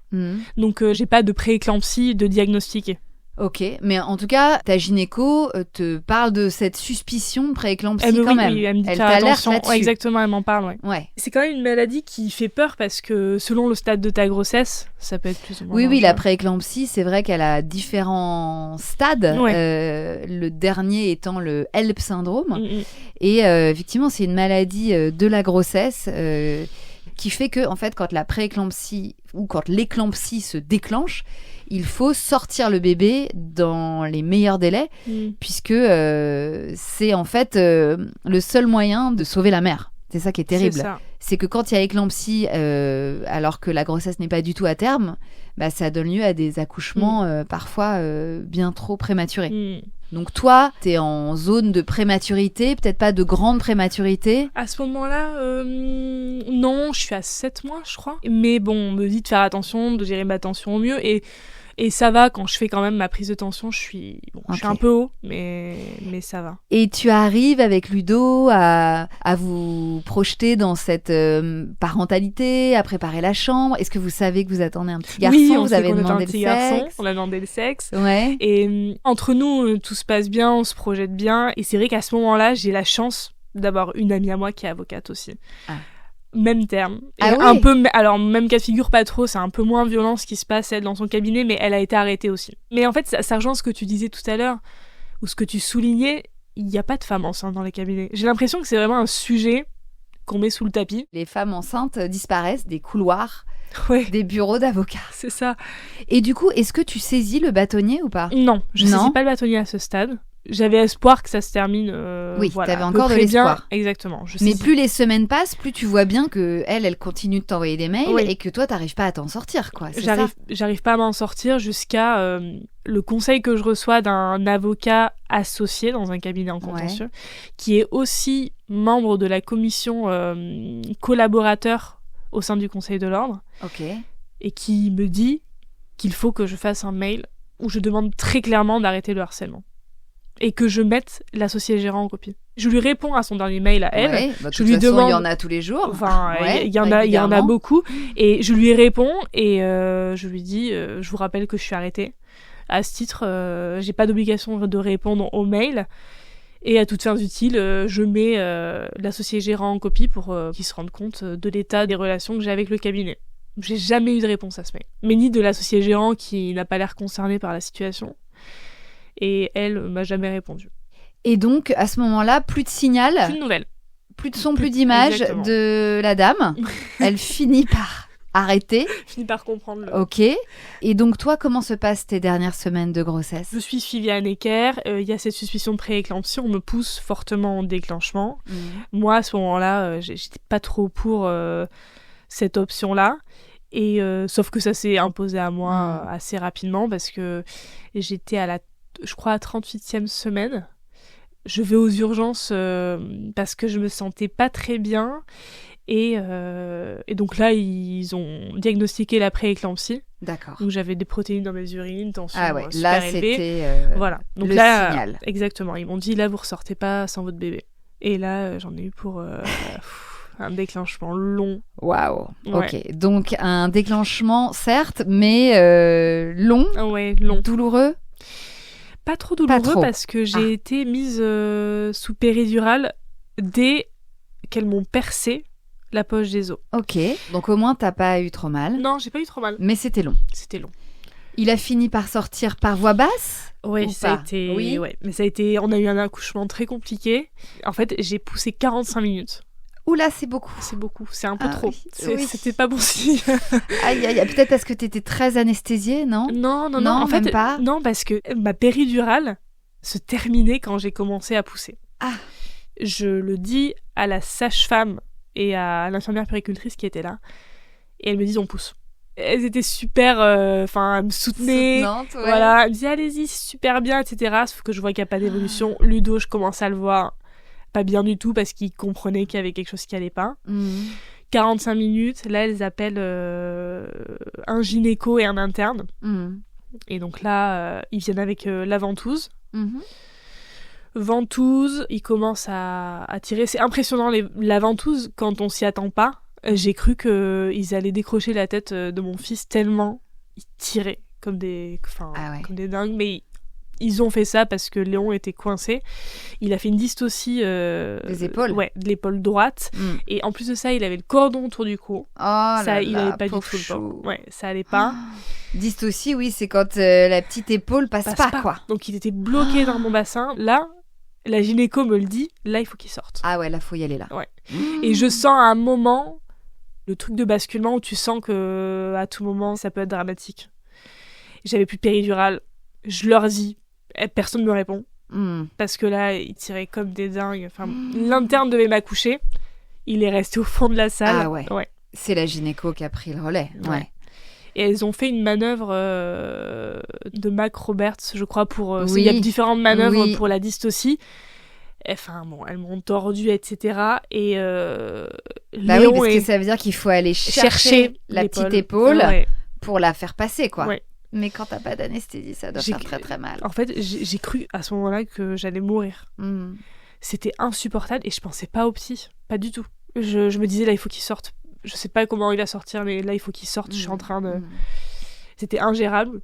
donc j'ai pas de prééclampsie de diagnostiquer. Ok, mais en tout cas, ta gynéco te parle de cette suspicion de prééclampsie quand même. Oui, elle me dit elle t'alerte là-dessus. Ouais, exactement, elle m'en parle. Ouais. C'est quand même une maladie qui fait peur parce que selon le stade de ta grossesse, ça peut être plus ou moins dangereux. Oui, la prééclampsie, c'est vrai qu'elle a différents stades. Le dernier étant le HELP syndrome. Et effectivement, c'est une maladie de la grossesse qui fait que, en fait, quand la prééclampsie ou quand l'éclampsie se déclenche, il faut sortir le bébé dans les meilleurs délais, puisque c'est en fait le seul moyen de sauver la mère. C'est ça qui est terrible. C'est que quand il y a éclampsie, alors que la grossesse n'est pas du tout à terme, bah, ça donne lieu à des accouchements parfois bien trop prématurés. Donc toi, t'es en zone de prématurité, peut-être pas de grande prématurité. À ce moment-là, non, je suis à 7 mois, je crois. Mais bon, on me dit de faire attention, de gérer ma tension au mieux. Et ça va, quand je fais quand même ma prise de tension, je suis un peu haut, mais ça va. Et tu arrives avec Ludo à vous projeter dans cette parentalité, à préparer la chambre. Est-ce que vous savez que vous attendez un petit garçon ? Oui, vous avez demandé le sexe. On a demandé le sexe. Ouais. Et entre nous, tout se passe bien, on se projette bien. Et c'est vrai qu'à ce moment-là, j'ai la chance d'avoir une amie à moi qui est avocate aussi. Ah. Même terme. Un peu, alors même cas de figure, pas trop, c'est un peu moins violent ce qui se passe elle dans son cabinet, mais elle a été arrêtée aussi. Mais en fait, ça rejoint ce que tu disais tout à l'heure, ou ce que tu soulignais, il n'y a pas de femmes enceintes dans les cabinets. J'ai l'impression que c'est vraiment un sujet qu'on met sous le tapis. Les femmes enceintes disparaissent des couloirs Ouais, des bureaux d'avocats. c'est ça. Et du coup, est-ce que tu saisis le bâtonnier ou pas? Non, je Non. saisis pas le bâtonnier à ce stade. J'avais espoir que ça se termine. Oui, voilà, t'avais à peu encore de près bien. l'espoir. Exactement. Je Mais saisis. plus les semaines passent, plus tu vois bien que elle continue de t'envoyer des mails Oui. et que toi, t'arrives pas à t'en sortir, quoi. C'est ça? J'arrive pas à m'en sortir jusqu'à le conseil que je reçois d'un avocat associé dans un cabinet en contentieux, qui est aussi membre de la commission collaborateur au sein du Conseil de l'Ordre, Ok. et qui me dit qu'il faut que je fasse un mail où je demande très clairement d'arrêter le harcèlement. Et que je mette l'associé gérant en copie. Je lui réponds à son dernier mail à elle. Ouais, bah, de je toute lui façon, demande. il y en a tous les jours. Enfin, Ouais, il y en a régulièrement. beaucoup. Et je lui réponds et je lui dis, je vous rappelle que je suis arrêtée. À ce titre, j'ai pas d'obligation de répondre aux mails. Et à toutes fins utiles, je mets l'associé gérant en copie pour qu'il se rende compte de l'état des relations que j'ai avec le cabinet. J'ai jamais eu de réponse à ce mail. Mais ni de l'associé gérant qui n'a pas l'air concerné par la situation. Et elle m'a jamais répondu. Et donc, à ce moment-là, plus de signal, Plus de nouvelles. plus de son, plus d'image Exactement. de la dame. Elle finit par arrêter. Je finis par comprendre le... Ok. Et donc, toi, comment se passent tes dernières semaines de grossesse? Je suis suivie à Necker, il y a cette suspicion de prééclampsie, on me pousse fortement au déclenchement. Moi, à ce moment-là, j'étais pas trop pour cette option-là. Et sauf que ça s'est imposé à moi assez rapidement parce que j'étais je crois à 38e semaine. Je vais aux urgences parce que je me sentais pas très bien. Et donc là, ils ont diagnostiqué la prééclampsie. D'accord. Donc j'avais des protéines dans mes urines, tension Ah ouais, super là, élevée. c'était Voilà. Donc le là, signal. exactement. Ils m'ont dit, là, vous ressortez pas sans votre bébé. Et là, j'en ai eu pour un déclenchement long. Waouh. Ouais. Ok. Donc, un déclenchement, certes, mais long, Ah ouais, long. douloureux. Pas trop douloureux trop. parce que j'ai été mise sous péridurale dès qu'elles m'ont percé la poche des os. Ok. Donc, au moins, t'as pas eu trop mal. Non, j'ai pas eu trop mal. Mais c'était long. C'était long. Il a fini par sortir par voie basse? Ouais, Ou ça a pas été. Oui. Ouais, mais ça a été. On a eu un accouchement très compliqué. En fait, j'ai poussé 45 minutes. Oula, c'est beaucoup. C'est beaucoup. C'est un peu Ah trop. oui, oui. C'était pas bon signe. Aïe, aïe, aïe. Peut-être parce que t'étais très anesthésiée, non? Non. Non, En fait, même pas. non, parce que ma péridurale se terminait quand j'ai commencé à pousser. Ah. Je le dis à la sage-femme et à l'infirmière puéricultrice qui était là, et elles me disent on pousse. Elles étaient super, elles me soutenaient. Soutenante, ouais. Voilà, elles me disaient allez-y, c'est super bien, etc. Sauf que je vois qu'il n'y a pas d'évolution. Ludo, je commence à le voir pas bien du tout parce qu'il comprenait qu'il y avait quelque chose qui allait pas. 45 minutes, là elles appellent un gynéco et un interne. Et donc là, ils viennent avec la ventouse. Ventouse, ils commencent à tirer. C'est impressionnant, la ventouse, quand on s'y attend pas. J'ai cru qu'ils allaient décrocher la tête de mon fils tellement ils tiraient comme des dingues. Mais ils ont fait ça parce que Léon était coincé. Il a fait une dystocie des épaules. Ouais, de l'épaule droite. Et en plus de ça, il avait le cordon autour du cou. Oh là Ça, il là, avait pas du pauvre tout le temps. chou. Ouais, ça allait pas. Dystocie, oui, c'est quand la petite épaule passe pas, quoi. Donc il était bloqué dans mon bassin. Là, la gynéco me le dit, là il faut qu'il sorte. Ah ouais, là faut y aller là. Ouais. Et je sens à un moment le truc de basculement où tu sens que à tout moment ça peut être dramatique. J'avais plus de péridurale. Je leur dis, personne ne me répond. Parce que là, ils tiraient comme des dingues. Enfin, l'interne devait m'accoucher. Il est resté au fond de la salle. Ah ouais. C'est la gynéco qui a pris le relais. Ouais. Et elles ont fait une manœuvre de Mac Roberts, je crois, pour... Oui. Il y a différentes manœuvres Oui. pour la dystocie. Enfin, bon, elles m'ont tordu, etc. Et Bah Léon oui, parce est... que ça veut dire qu'il faut aller chercher la petite épaule pour la faire passer, quoi. Ouais. Mais quand t'as pas d'anesthésie, ça doit faire très très mal. En fait, j'ai cru à ce moment-là que j'allais mourir. C'était insupportable et je pensais pas au psy, pas du tout. Je me disais, là, il faut qu'il sorte. Je sais pas comment il va sortir, mais là, il faut qu'il sorte. Je suis en train de... C'était ingérable.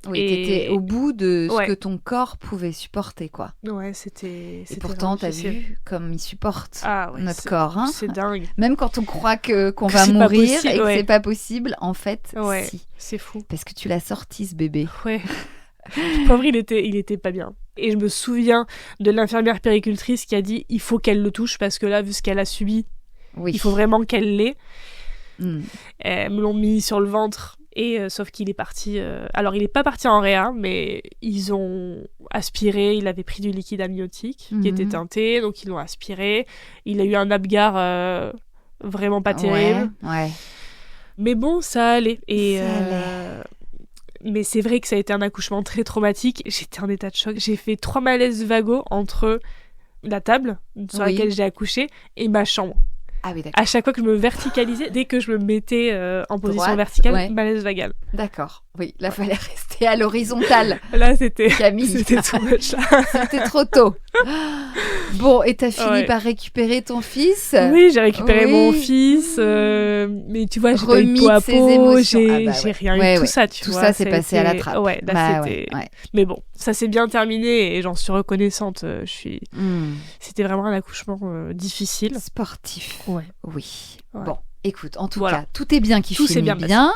Oui, t'étais au bout de ce que ton corps pouvait supporter, quoi. Ouais, c'était Et pourtant, t'as vu comme il supporte notre corps. Hein. C'est dingue. Même quand on croit qu'on va mourir et que c'est pas possible, en fait, si. C'est fou. Parce que tu l'as sorti, ce bébé. Ouais. Le pauvre, il était pas bien. Et je me souviens de l'infirmière puéricultrice qui a dit il faut qu'elle le touche parce que là, vu ce qu'elle a subi, il faut vraiment qu'elle l'ait. Elles me l'ont mis sur le ventre. Et sauf qu'il est parti... alors, il n'est pas parti en réa, mais ils ont aspiré. Il avait pris du liquide amniotique qui était teinté, donc ils l'ont aspiré. Il a eu un Apgar vraiment pas terrible. Ouais. Mais bon, ça allait. Et, ça allait. Mais c'est vrai que ça a été un accouchement très traumatique. J'étais en état de choc. J'ai fait 3 malaises vagos entre la table sur laquelle j'ai accouché et ma chambre. Ah oui, d'accord. À chaque fois que je me verticalisais, dès que je me mettais en position verticale, malaise vagal. D'accord. Oui, là, fallait rester à l'horizontale. Là, c'était... Camille. C'était too much. C'était trop tôt. Bon, et t'as fini par récupérer ton fils ? Oui, j'ai récupéré mon fils. Mais tu vois, j'ai pas eu de peau à peau. J'ai rien eu. Tout ça, tu vois. Tout ça, c'est passé à la trappe. Ouais, là, c'était... Mais bon, ça s'est bien terminé et j'en suis reconnaissante. C'était vraiment un accouchement difficile. Sportif. Ouais. Oui. Ouais. Bon, écoute, en tout cas, tout est bien qui finit bien.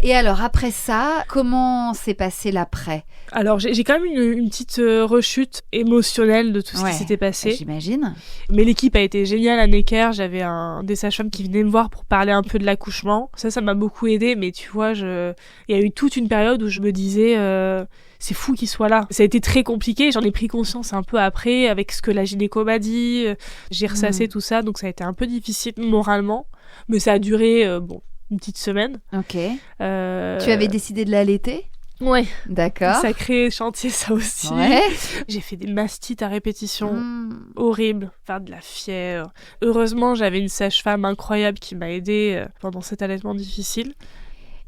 Et alors, après ça, comment s'est passé l'après ? Alors, j'ai quand même une petite rechute émotionnelle de tout ce qui s'était passé. J'imagine. Mais l'équipe a été géniale à Necker. J'avais des sages-femmes qui venaient me voir pour parler un peu de l'accouchement. Ça m'a beaucoup aidée. Mais tu vois, il y a eu toute une période où je me disais... c'est fou qu'il soit là. Ça a été très compliqué. J'en ai pris conscience un peu après avec ce que la gynéco m'a dit. J'ai ressassé tout ça. Donc, ça a été un peu difficile moralement. Mais ça a duré... une petite semaine. Ok. Tu avais décidé de l'allaiter ? Ouais. D'accord. Sacré chantier, ça aussi. Ouais. J'ai fait des mastites à répétition. Horrible. Faire de la fièvre. Heureusement, j'avais une sage-femme incroyable qui m'a aidée pendant cet allaitement difficile.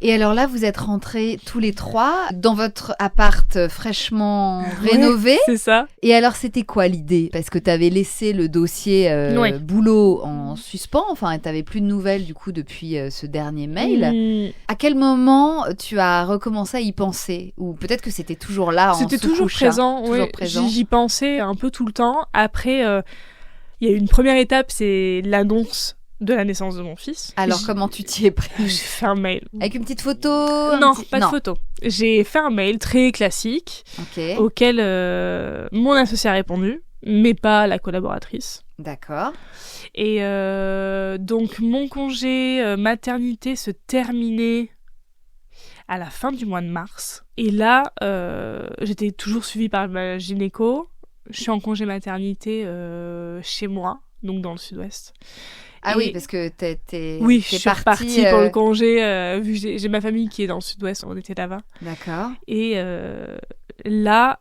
Et alors là, vous êtes rentrés tous les 3 dans votre appart fraîchement rénové. C'est ça. Et alors, c'était quoi l'idée ? Parce que tu avais laissé le dossier boulot en suspens. Enfin, tu n'avais plus de nouvelles du coup depuis ce dernier mail. À quel moment tu as recommencé à y penser ? Ou peut-être que c'était toujours là en sous-couche. C'était toujours présent. Toujours présent. J'y pensais un peu tout le temps. Après, il y a eu une première étape, c'est l'annonce de la naissance de mon fils. Alors, comment tu t'y es pris ? J'ai fait un mail. Avec une petite photo ? Non, pas de photo. J'ai fait un mail très classique auquel mon associé a répondu, mais pas la collaboratrice. D'accord. Et donc, mon congé maternité se terminait à la fin du mois de mars. Et là, j'étais toujours suivie par ma gynéco. Je suis en congé maternité chez moi, donc dans le sud-ouest. Ah oui, parce que t'es oui, je suis repartie pour le congé, vu que j'ai ma famille qui est dans le sud-ouest, on était là-bas. D'accord. Et là,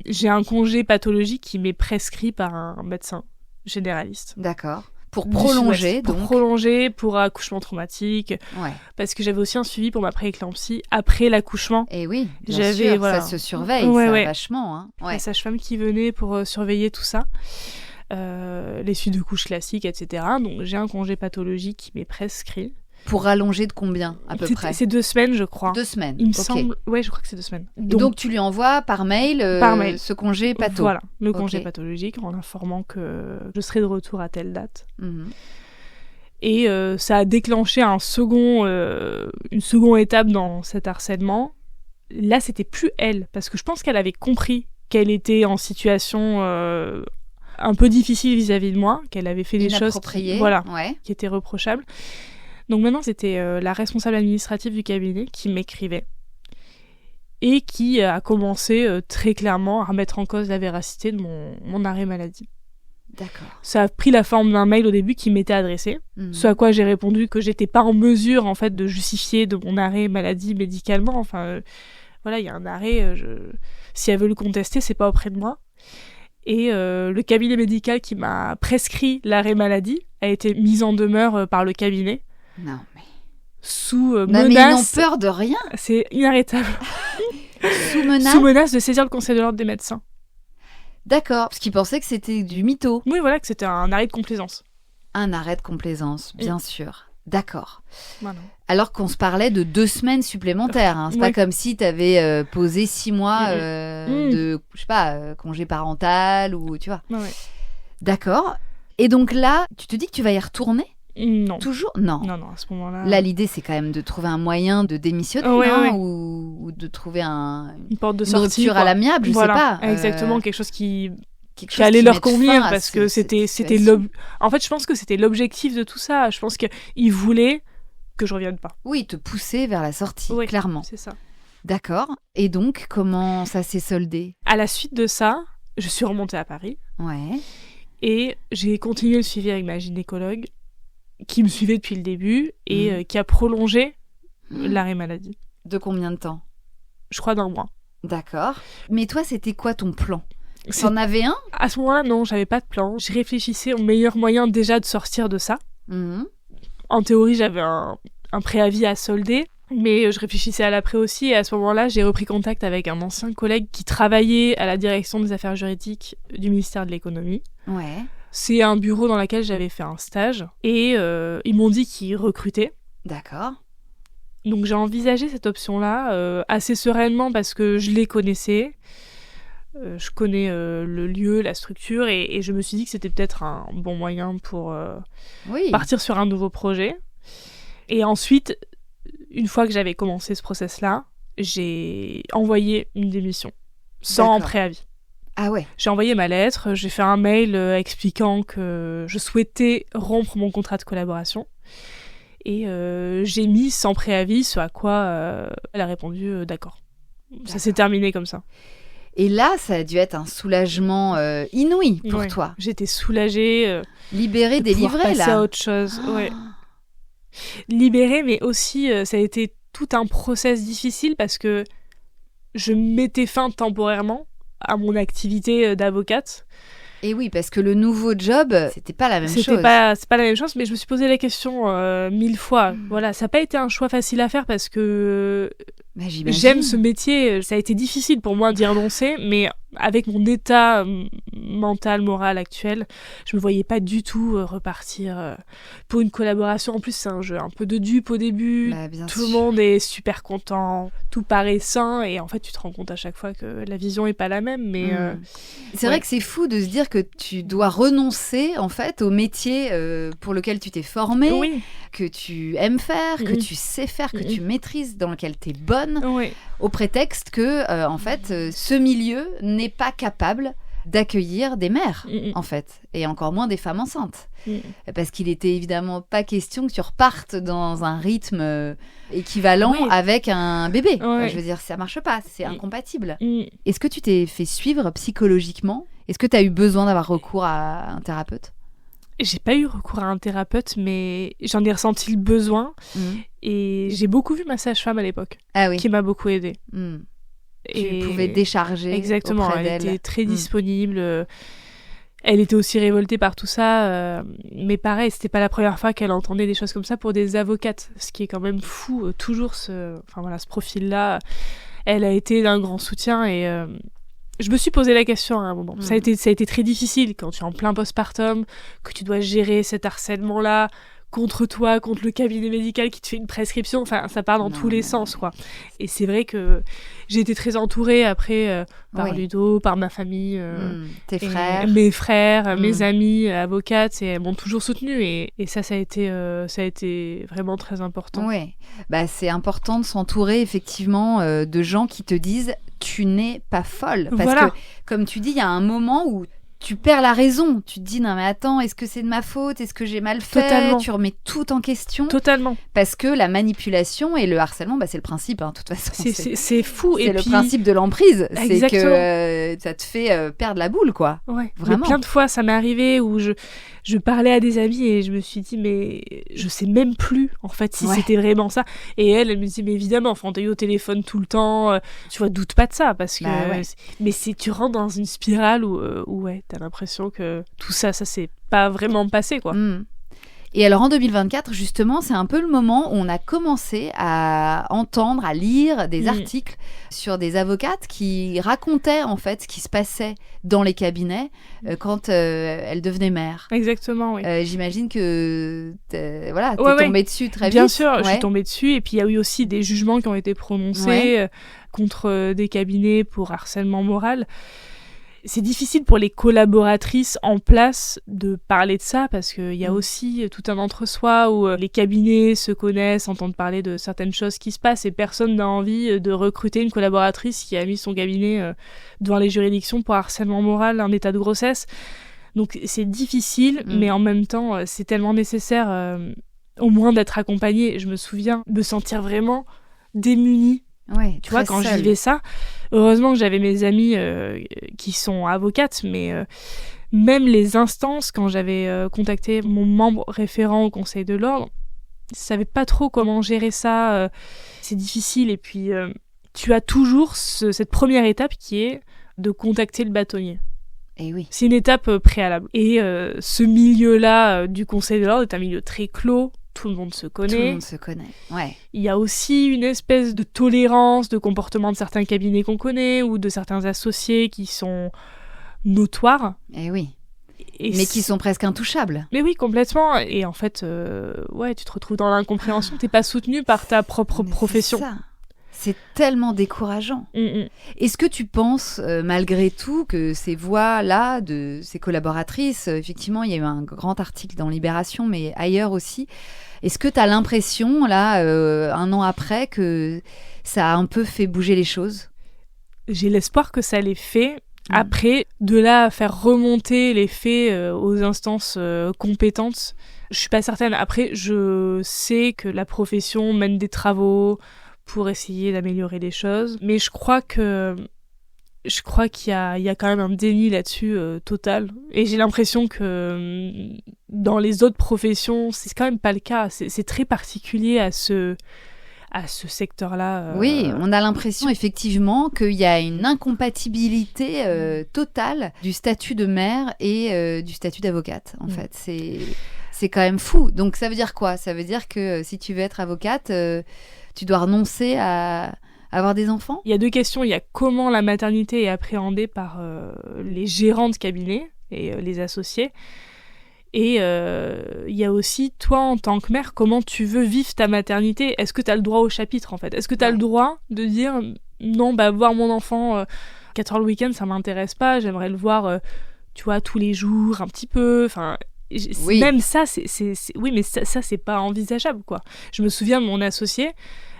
j'ai un congé pathologique qui m'est prescrit par un médecin généraliste. D'accord. Pour prolonger, donc. Pour prolonger, pour accouchement traumatique. Ouais. Parce que j'avais aussi un suivi pour ma prééclampsie après l'accouchement. Et oui, bien sûr, ça se surveille, vachement. Hein. La sage-femme qui venait pour surveiller tout ça. Les suites de couches classiques, etc. Donc j'ai un congé pathologique qui m'est prescrit. Pour rallonger de combien, à peu près ? C'est 2 semaines, je crois. 2 semaines, il me semble. Ouais, je crois que c'est 2 semaines. Donc tu lui envoies par mail ce congé patho. Voilà, le congé pathologique, en informant que je serai de retour à telle date. Et ça a déclenché une seconde étape dans cet harcèlement. Là, c'était plus elle, parce que je pense qu'elle avait compris qu'elle était en situation un peu difficile vis-à-vis de moi, qu'elle avait fait des choses qui étaient reprochables. Donc maintenant, c'était la responsable administrative du cabinet qui m'écrivait et qui a commencé très clairement à remettre en cause la véracité de mon arrêt maladie. D'accord. Ça a pris la forme d'un mail au début qui m'était adressé, ce à quoi j'ai répondu que j'étais pas en mesure en fait de justifier de mon arrêt maladie médicalement. Enfin, voilà, il y a un arrêt. Si elle veut le contester, c'est pas auprès de moi. Et le cabinet médical qui m'a prescrit l'arrêt maladie a été mis en demeure par le cabinet. Non, mais... Sous menace... mais ils n'ont peur de rien. C'est inarrêtable. Sous menace ? Sous menace de saisir le conseil de l'ordre des médecins. D'accord, parce qu'ils pensaient que c'était du mytho. Oui, voilà, que c'était un arrêt de complaisance. Un arrêt de complaisance, bien sûr. D'accord. Voilà. Alors qu'on se parlait de 2 semaines supplémentaires. Hein. C'est pas comme si tu avais posé 6 mois de, je sais pas, congé parental ou tu vois. Ouais. D'accord. Et donc là, tu te dis que tu vas y retourner ? Non. Toujours ? Non. Non, à ce moment-là... Là, l'idée, c'est quand même de trouver un moyen de démissionner, ou de trouver une porte de sortie, rupture à l'amiable, je sais pas. Exactement, quelque chose qui allait leur convenir, parce que c'était en fait, je pense que c'était l'objectif de tout ça. Je pense qu'ils voulaient que je revienne pas. Oui, te pousser vers la sortie, Oui, clairement. c'est ça. D'accord. Et donc, comment ça s'est soldé ? À la suite de ça, je suis remontée à Paris Ouais. et j'ai continué le suivi avec ma gynécologue qui me suivait depuis le début et qui a prolongé l'arrêt maladie. De combien de temps ? Je crois d'1 mois. D'accord. Mais toi, c'était quoi ton plan ? T'en avais un ? À ce moment-là, non, j'avais pas de plan. Je réfléchissais au meilleur moyen déjà de sortir de ça. En théorie, j'avais un préavis à solder, mais je réfléchissais à l'après aussi. Et à ce moment-là, j'ai repris contact avec un ancien collègue qui travaillait à la direction des affaires juridiques du ministère de l'économie. Ouais. C'est un bureau dans lequel j'avais fait un stage. Et ils m'ont dit qu'ils recrutaient. D'accord. Donc j'ai envisagé cette option-là assez sereinement parce que je les connaissais. Je connais le lieu, la structure, et je me suis dit que c'était peut-être un bon moyen pour partir sur un nouveau projet. Et ensuite, une fois que j'avais commencé ce process-là, j'ai envoyé une démission, sans préavis. Ah ouais. J'ai envoyé ma lettre, j'ai fait un mail expliquant que je souhaitais rompre mon contrat de collaboration. Et j'ai mis sans préavis, ce à quoi elle a répondu d'accord. Ça s'est terminé comme ça. Et là, ça a dû être un soulagement inouï pour toi. J'étais soulagée. Libérée, délivrée, passer là. À autre chose. Ouais. Libérée, mais aussi, ça a été tout un process difficile parce que je mettais fin temporairement à mon activité d'avocate. Et oui, parce que le nouveau job, c'était pas la même chose. C'est pas la même chose, mais je me suis posé la question 1000 fois. Voilà, ça n'a pas été un choix facile à faire parce que j'aime ce métier. Ça a été difficile pour moi d'y renoncer, mais avec mon état mental, moral actuel, je me voyais pas du tout repartir pour une collaboration. En plus, c'est un jeu un peu de dupe au début. Tout le monde est super content, tout paraît sain, et en fait, tu te rends compte à chaque fois que la vision est pas la même. Mais c'est vrai que c'est fou de se dire que tu dois renoncer en fait au métier pour lequel tu t'es formé, que tu aimes faire, que tu sais faire, que tu maîtrises, dans lequel tu es bonne, au prétexte que en fait, ce milieu n'est pas capable d'accueillir des mères, en fait, et encore moins des femmes enceintes. Parce qu'il était évidemment pas question que tu repartes dans un rythme équivalent avec un bébé. Je veux dire, ça marche pas, c'est incompatible. Est-ce que tu t'es fait suivre psychologiquement ? Est-ce que tu as eu besoin d'avoir recours à un thérapeute ? J'ai pas eu recours à un thérapeute, mais j'en ai ressenti le besoin. Et j'ai beaucoup vu ma sage-femme à l'époque, qui m'a beaucoup aidée. Tu pouvais décharger. Exactement, auprès elle d'elle. était très disponible. Elle était aussi révoltée par tout ça. Mais pareil, c'était pas la première fois qu'elle entendait des choses comme ça pour des avocates. Ce qui est quand même fou. Toujours ce profil-là. Elle a été d'un grand soutien et je me suis posé la question à un moment. Ça a été très difficile quand tu es en plein postpartum, que tu dois gérer cet harcèlement-là contre toi, contre le cabinet médical qui te fait une prescription. Enfin, ça part dans tous les sens, quoi. Et c'est vrai que j'ai été très entourée après par Ludo, par ma famille, tes frères, mes frères, mes amis avocates, et elles m'ont toujours soutenue. Et ça a été vraiment très important. Oui, c'est important de s'entourer effectivement de gens qui te disent tu n'es pas folle. Parce que, comme tu dis, il y a un moment où tu perds la raison. Tu te dis, non mais attends, est-ce que c'est de ma faute ? Est-ce que j'ai mal fait ? Totalement. Tu remets tout en question. Totalement. Parce que la manipulation et le harcèlement, c'est le principe, de toute façon. C'est fou. C'est le principe de l'emprise. Exactement. C'est que ça te fait perdre la boule, quoi. Ouais. Vraiment. Mais plein de fois, ça m'est arrivé où je parlais à des amis et je me suis dit, mais je sais même plus, en fait, si c'était vraiment ça. Et elle me dit, mais évidemment, on t'a eu au téléphone tout le temps, tu vois, doute pas de ça, parce que... Mais tu rentres dans une spirale où t'as l'impression que tout ça s'est pas vraiment passé, quoi. Et alors en 2024, justement, c'est un peu le moment où on a commencé à entendre, à lire des articles sur des avocates qui racontaient en fait ce qui se passait dans les cabinets quand elles devenaient mères. Exactement, oui. J'imagine que t'es tombée dessus très vite. Bien sûr, je suis tombée dessus. Et puis il y a eu aussi des jugements qui ont été prononcés contre des cabinets pour harcèlement moral. C'est difficile pour les collaboratrices en place de parler de ça parce qu'il y a aussi tout un entre-soi où les cabinets se connaissent, entendent parler de certaines choses qui se passent et personne n'a envie de recruter une collaboratrice qui a mis son cabinet devant les juridictions pour harcèlement moral en état de grossesse. Donc c'est difficile, mais en même temps c'est tellement nécessaire au moins d'être accompagnée. Je me souviens me sentir vraiment démunie. Ouais, tu vois, quand je vivais ça, heureusement que j'avais mes amies qui sont avocates, mais même les instances, quand j'avais contacté mon membre référent au Conseil de l'Ordre, je savais pas trop comment gérer ça. C'est difficile. Et puis, tu as toujours cette première étape qui est de contacter le bâtonnier. Et oui. C'est une étape préalable. Et ce milieu-là du Conseil de l'Ordre est un milieu très clos. Tout le monde se connaît. Tout le monde se connaît, ouais. Il y a aussi une espèce de tolérance de comportement de certains cabinets qu'on connaît ou de certains associés qui sont notoires. Et oui. Mais qui sont presque intouchables. Mais oui, complètement. Et en fait, ouais, tu te retrouves dans l'incompréhension. T'es pas soutenu par ta propre profession. C'est ça. C'est tellement décourageant. Est-ce que tu penses, malgré tout, que ces voix-là, de ces collaboratrices, effectivement, il y a eu un grand article dans Libération, mais ailleurs aussi, est-ce que tu as l'impression, là, 1 an après, que ça a un peu fait bouger les choses ? J'ai l'espoir que ça l'ait fait. Après, de là à faire remonter les faits aux instances compétentes, je suis pas certaine. Après, je sais que la profession mène des travaux pour essayer d'améliorer les choses, mais je crois qu'il y a quand même un déni là-dessus total. Et j'ai l'impression que dans les autres professions, c'est quand même pas le cas. C'est très particulier à ce secteur-là. Oui, on a l'impression effectivement qu'il y a une incompatibilité totale du statut de mère et du statut d'avocate, en fait. C'est quand même fou. Donc ça veut dire quoi ? Ça veut dire que si tu veux être avocate, tu dois renoncer à avoir des enfants ? Il y a 2 questions. Il y a comment la maternité est appréhendée par les gérants de cabinet et les associés. Et il y a aussi, toi, en tant que mère, comment tu veux vivre ta maternité ? Est-ce que tu as le droit au chapitre, en fait ? Est-ce que tu as le droit de dire « Non, voir mon enfant 4 heures le week-end, ça m'intéresse pas. J'aimerais le voir, tu vois, tous les jours, un petit peu. » Enfin, oui. Même ça, oui, mais ça, c'est pas envisageable, quoi. Je me souviens de mon associé.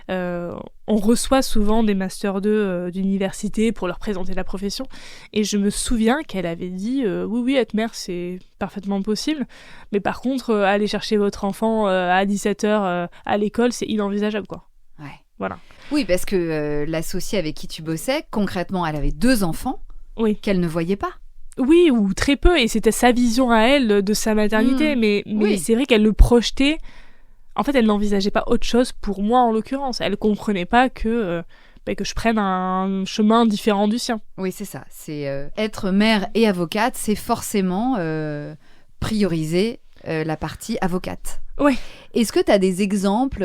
On reçoit souvent des Master 2 d'université pour leur présenter la profession, et je me souviens qu'elle avait dit oui, être mère c'est parfaitement possible, mais par contre aller chercher votre enfant à 17h à l'école, c'est inenvisageable, quoi. Ouais. Voilà. Oui, parce que l'associée avec qui tu bossais, concrètement, elle avait 2 enfants qu'elle ne voyait pas. Oui, ou très peu, et c'était sa vision à elle de sa maternité, mais oui. C'est vrai qu'elle le projetait. En fait, elle n'envisageait pas autre chose pour moi, en l'occurrence. Elle comprenait pas que je prenne un chemin différent du sien. Oui, c'est ça. C'est être mère et avocate, c'est forcément prioriser la partie avocate. Oui. Est-ce que tu as des exemples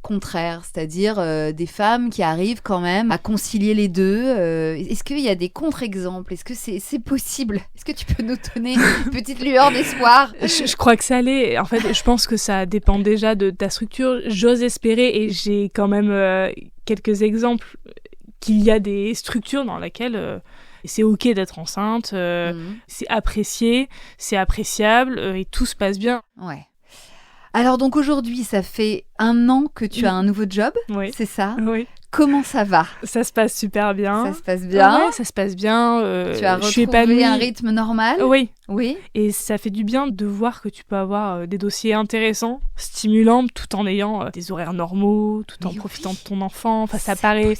contraires, c'est-à-dire des femmes qui arrivent quand même à concilier les deux Est-ce qu'il y a des contre-exemples ? Est-ce que c'est possible ? Est-ce que tu peux nous donner une petite lueur d'espoir ? Je crois que ça l'est. En fait, je pense que ça dépend déjà de ta structure. J'ose espérer, et j'ai quand même quelques exemples, qu'il y a des structures dans lesquelles c'est ok d'être enceinte, c'est apprécié, c'est appréciable, et tout se passe bien. Ouais. Alors donc aujourd'hui, ça fait 1 an que tu as un nouveau job, c'est ça ? Oui. Comment ça va ? Ça se passe super bien. Ça se passe bien ? Ouais, ça se passe bien. Tu as retrouvé un rythme normal ? Oui. Oui. Et ça fait du bien de voir que tu peux avoir des dossiers intéressants, stimulants, tout en ayant des horaires normaux, tout en profitant de ton enfant. Enfin, ça paraît...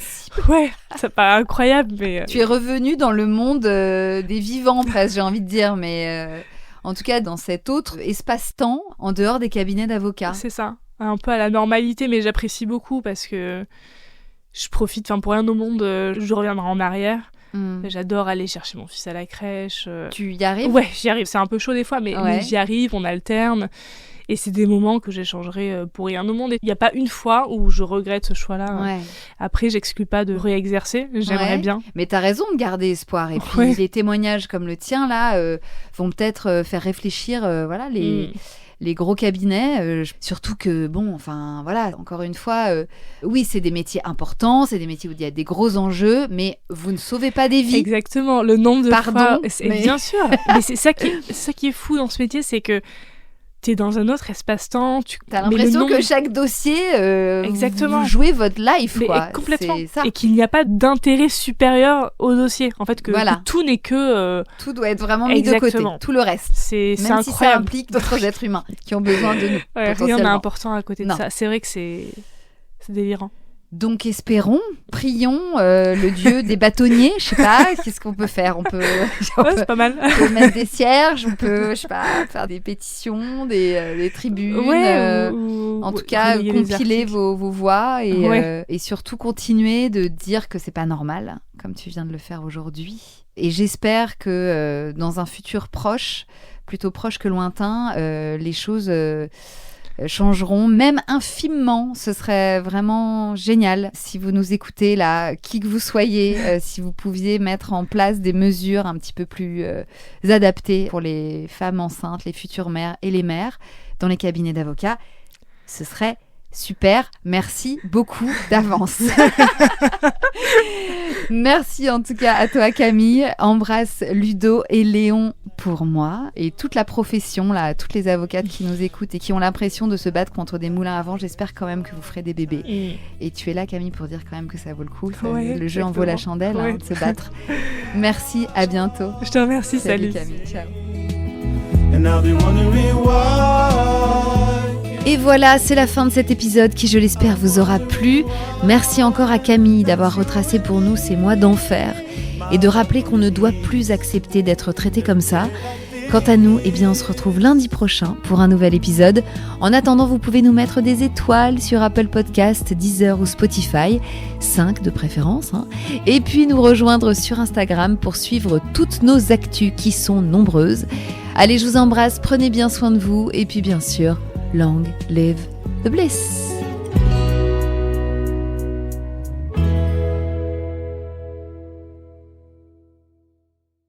Ouais, ça paraît incroyable, mais... Tu es revenu dans le monde des vivants, presque, j'ai envie de dire, mais... En tout cas, dans cet autre espace-temps, en dehors des cabinets d'avocats. C'est ça, un peu à la normalité, mais j'apprécie beaucoup parce que je profite, pour rien au monde, je reviendrai en arrière. J'adore aller chercher mon fils à la crèche. Tu y arrives ? Ouais, j'y arrive. C'est un peu chaud des fois, mais j'y arrive, on alterne. Et c'est des moments que j'échangerai pour rien au monde. Il n'y a pas une fois où je regrette ce choix-là. Ouais. Après, j'exclus pas de réexercer. J'aimerais bien. Mais t'as raison de garder espoir. Et puis, les témoignages comme le tien, là, vont peut-être faire réfléchir les gros cabinets. Surtout que, encore une fois, oui, c'est des métiers importants, c'est des métiers où il y a des gros enjeux, mais vous ne sauvez pas des vies. Exactement. Le nombre de fois... Mais... Bien sûr. Mais c'est ça qui est fou dans ce métier, c'est que t'es dans un autre espace-temps. T'as l'impression que chaque dossier, exactement, vous jouez votre life, quoi. Complètement. C'est ça. Et qu'il n'y a pas d'intérêt supérieur au dossier. En fait, que tout n'est que... Tout doit être vraiment mis de côté, tout le reste. C'est Même incroyable. Si ça implique d'autres êtres humains qui ont besoin de nous. Rien n'est important à côté de ça. C'est vrai que c'est délirant. Donc espérons, prions le dieu des bâtonniers, je sais pas, qu'est-ce qu'on peut faire ? On peut c'est pas mal. On peut mettre des cierges, on peut, je sais pas, faire des pétitions, des tribunes, en tout cas compiler vos voix et surtout continuer de dire que c'est pas normal, comme tu viens de le faire aujourd'hui. Et j'espère que dans un futur proche, plutôt proche que lointain, les choses changeront, même infimement. Ce serait vraiment génial si vous nous écoutez là, qui que vous soyez, si vous pouviez mettre en place des mesures un petit peu plus adaptées pour les femmes enceintes, les futures mères et les mères dans les cabinets d'avocats. Ce serait super. Merci beaucoup d'avance. Merci en tout cas à toi Camille. Embrasse Ludo et Léon pour moi et toute la profession, là, toutes les avocates qui nous écoutent et qui ont l'impression de se battre contre des moulins à vent. J'espère quand même que vous ferez des bébés. Et tu es là Camille pour dire quand même que ça vaut le coup. Le jeu en vaut la chandelle, de se battre. Merci, à bientôt. Je te remercie, salut Camille, ciao. Et voilà, c'est la fin de cet épisode qui, je l'espère, vous aura plu. Merci encore à Camille d'avoir retracé pour nous ces mois d'enfer et de rappeler qu'on ne doit plus accepter d'être traité comme ça. Quant à nous, on se retrouve lundi prochain pour un nouvel épisode. En attendant, vous pouvez nous mettre des étoiles sur Apple Podcast, Deezer ou Spotify, 5 de préférence, et puis nous rejoindre sur Instagram pour suivre toutes nos actus qui sont nombreuses. Allez, je vous embrasse, prenez bien soin de vous, et puis bien sûr, long live the bliss.